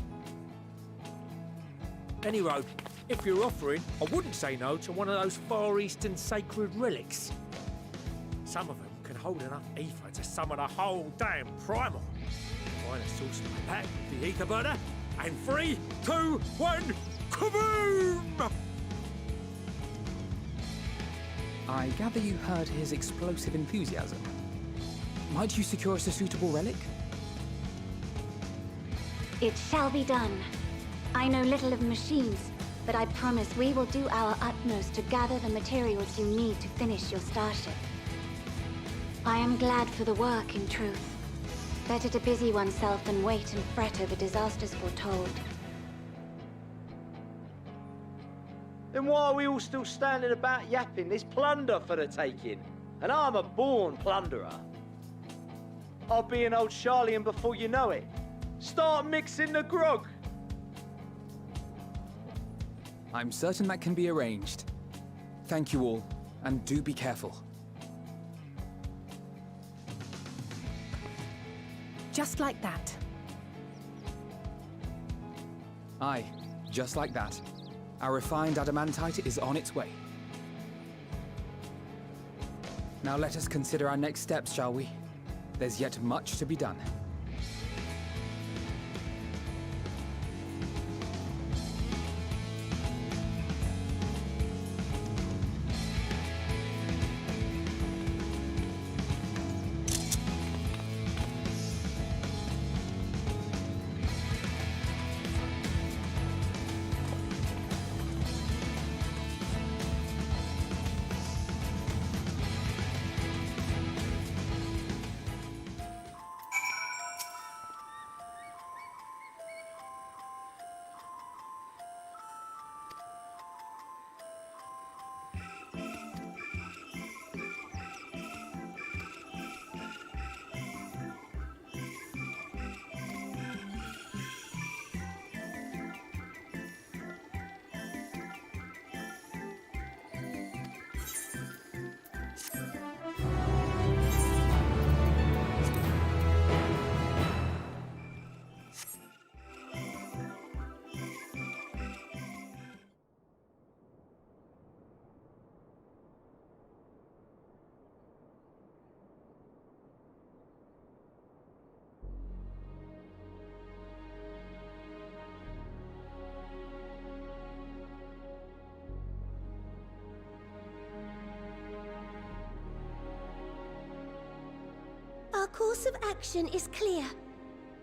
S2: Anyway, if you're offering, I wouldn't say no to one of those Far Eastern sacred relics. Some of them can hold enough ether to summon a whole damn primal. Find a source like that with the ether burner, and 3, 2, 1, kaboom!
S10: I gather you heard his explosive enthusiasm. Might you secure us a suitable relic?
S12: It shall be done. I know little of machines, but I promise we will do our utmost to gather the materials you need to finish your starship. I am glad for the work, in truth. Better to busy oneself than wait and fret over disasters foretold.
S18: Then why are we all still standing about yapping? There's plunder for the taking, and I'm a born plunderer. I'll be an old Charlian before you know it. Start mixing the grog!
S10: I'm certain that can be arranged. Thank you all, and do be careful.
S4: Just like that.
S10: Aye, just like that. Our refined adamantite is on its way. Now let us consider our next steps, shall we? There's yet much to be done.
S20: course of action is clear.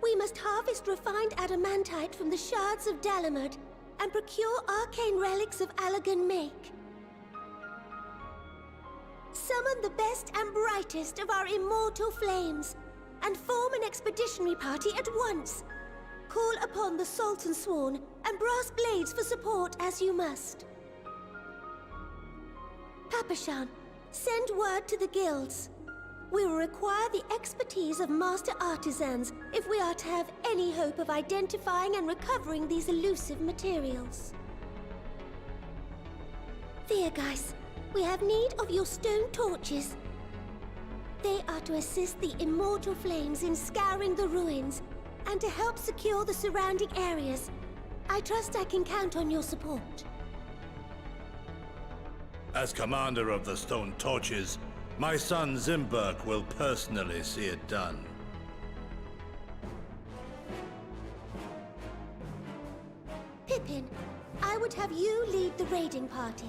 S20: We must harvest refined adamantite from the shards of Dalamud and procure arcane relics of Allagan make. Summon the best and brightest of our immortal flames and form an expeditionary party at once. Call upon the Salt and Sworn and Brass Blades for support as you must. Papashan, send word to the guilds. We will require the expertise of master artisans if we are to have any hope of identifying and recovering these elusive materials. Viergeist, we have need of your stone torches. They are to assist the immortal flames in scouring the ruins and to help secure the surrounding areas. I trust I can count on your support.
S1: As commander of the Stone Torches, my son Zimberk will personally see it done.
S20: Pippin, I would have you lead the raiding party.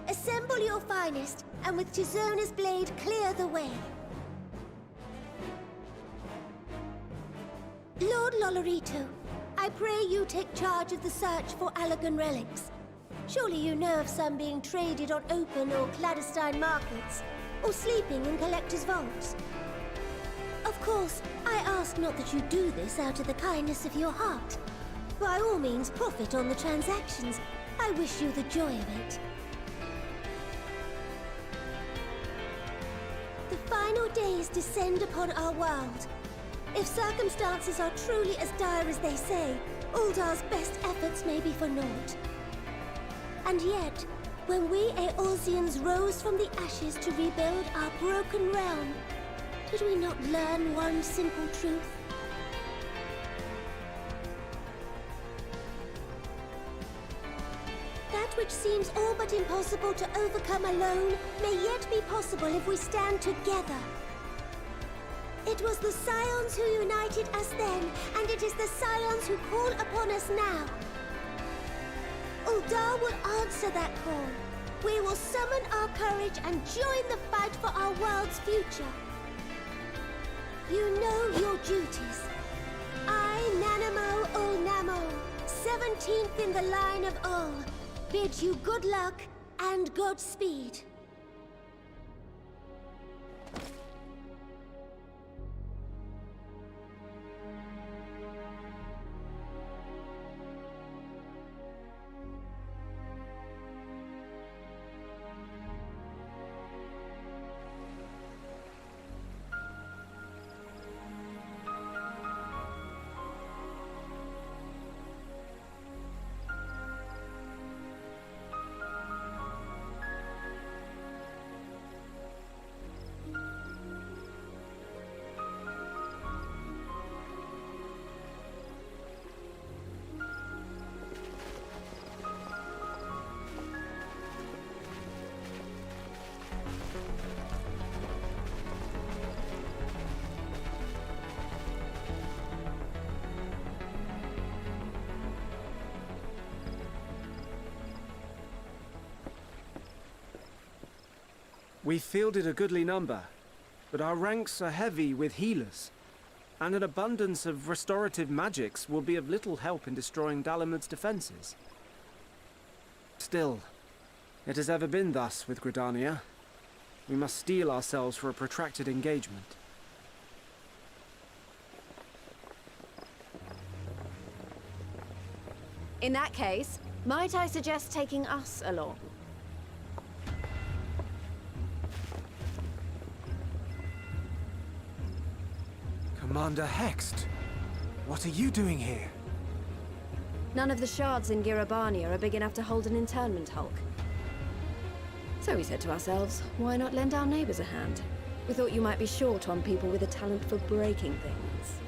S20: Assemble your finest, and with Tizona's blade, clear the way. Lord Lolorito, I pray you take charge of the search for Allagan relics. Surely you know of some being traded on open or clandestine markets, or sleeping in collectors' vaults. Of course, I ask not that you do this out of the kindness of your heart. By all means, profit on the transactions. I wish you the joy of it. The final days descend upon our world. If circumstances are truly as dire as they say, Uldar's best efforts may be for naught. And yet, when we Eorzeans rose from the ashes to rebuild our broken realm, did we not learn one simple truth? That which seems all but impossible to overcome alone may yet be possible if we stand together. It was the Scions who united us then, and it is the Scions who call upon us now. Uldar will answer that call. We will summon our courage and join the fight for our world's future. You know your duties. I, Nanamo Ulnamo, 17th in the line of Ul, bid you good luck and Godspeed.
S5: We fielded a goodly number, but our ranks are heavy with healers, and an abundance of restorative magics will be of little help in destroying Dalamud's defenses. Still, it has ever been thus with Gridania. We must steel ourselves for a protracted engagement.
S21: In that case, might I suggest taking us along?
S5: Commander Hext, what are you doing here?
S21: None of the shards in Girabania are big enough to hold an internment hulk. So we said to ourselves, why not lend our neighbors a hand? We thought you might be short on people with a talent for breaking things.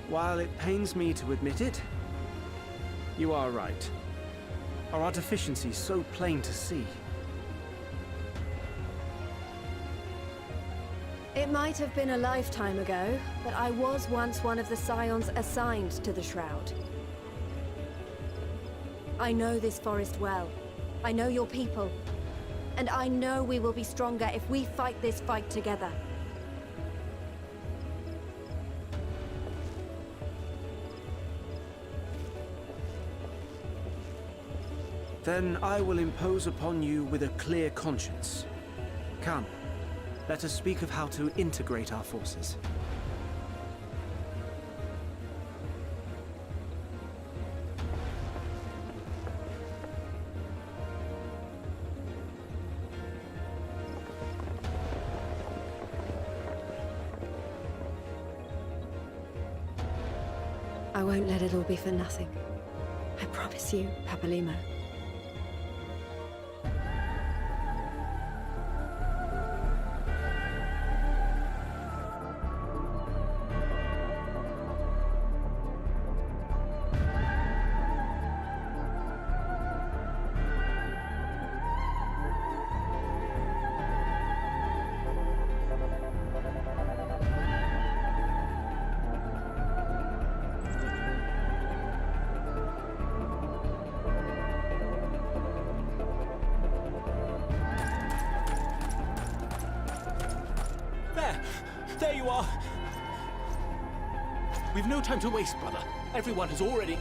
S5: While it pains me to admit it, you are right. Our deficiencies so plain to see.
S21: It might have been a lifetime ago, but I was once one of the Scions assigned to the Shroud. I know this forest well. I know your people. And I know we will be stronger if we fight this fight together.
S19: Then I will impose upon you with a clear conscience. Come, let us speak of how to integrate our forces.
S21: I won't let it all be for nothing. I promise you, Papalimo.
S5: There you are! We've no time to waste, brother. Everyone has already...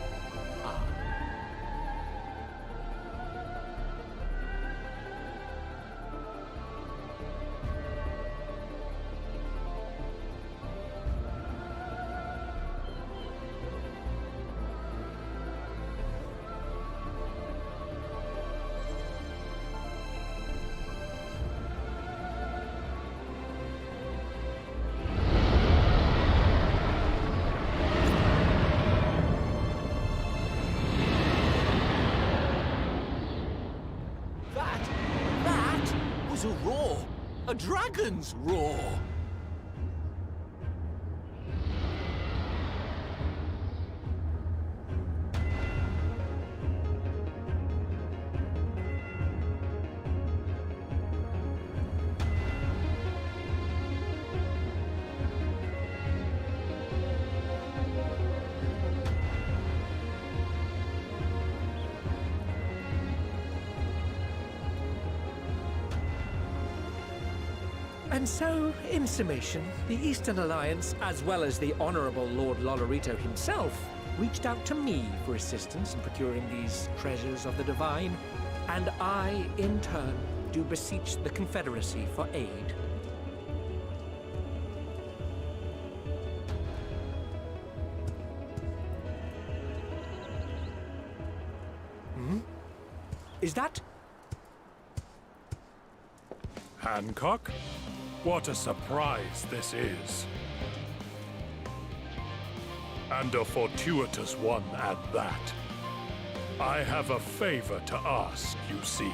S5: That was a roar! A dragon's roar!
S2: And so, in summation, the Eastern Alliance, as well as the Honourable Lord Lolorito himself, reached out to me for assistance in procuring these treasures of the divine, and I, in turn, do beseech the Confederacy for aid. Is that...
S6: Hancock? What a surprise this is. And a fortuitous one at that. I have a favor to ask, you see.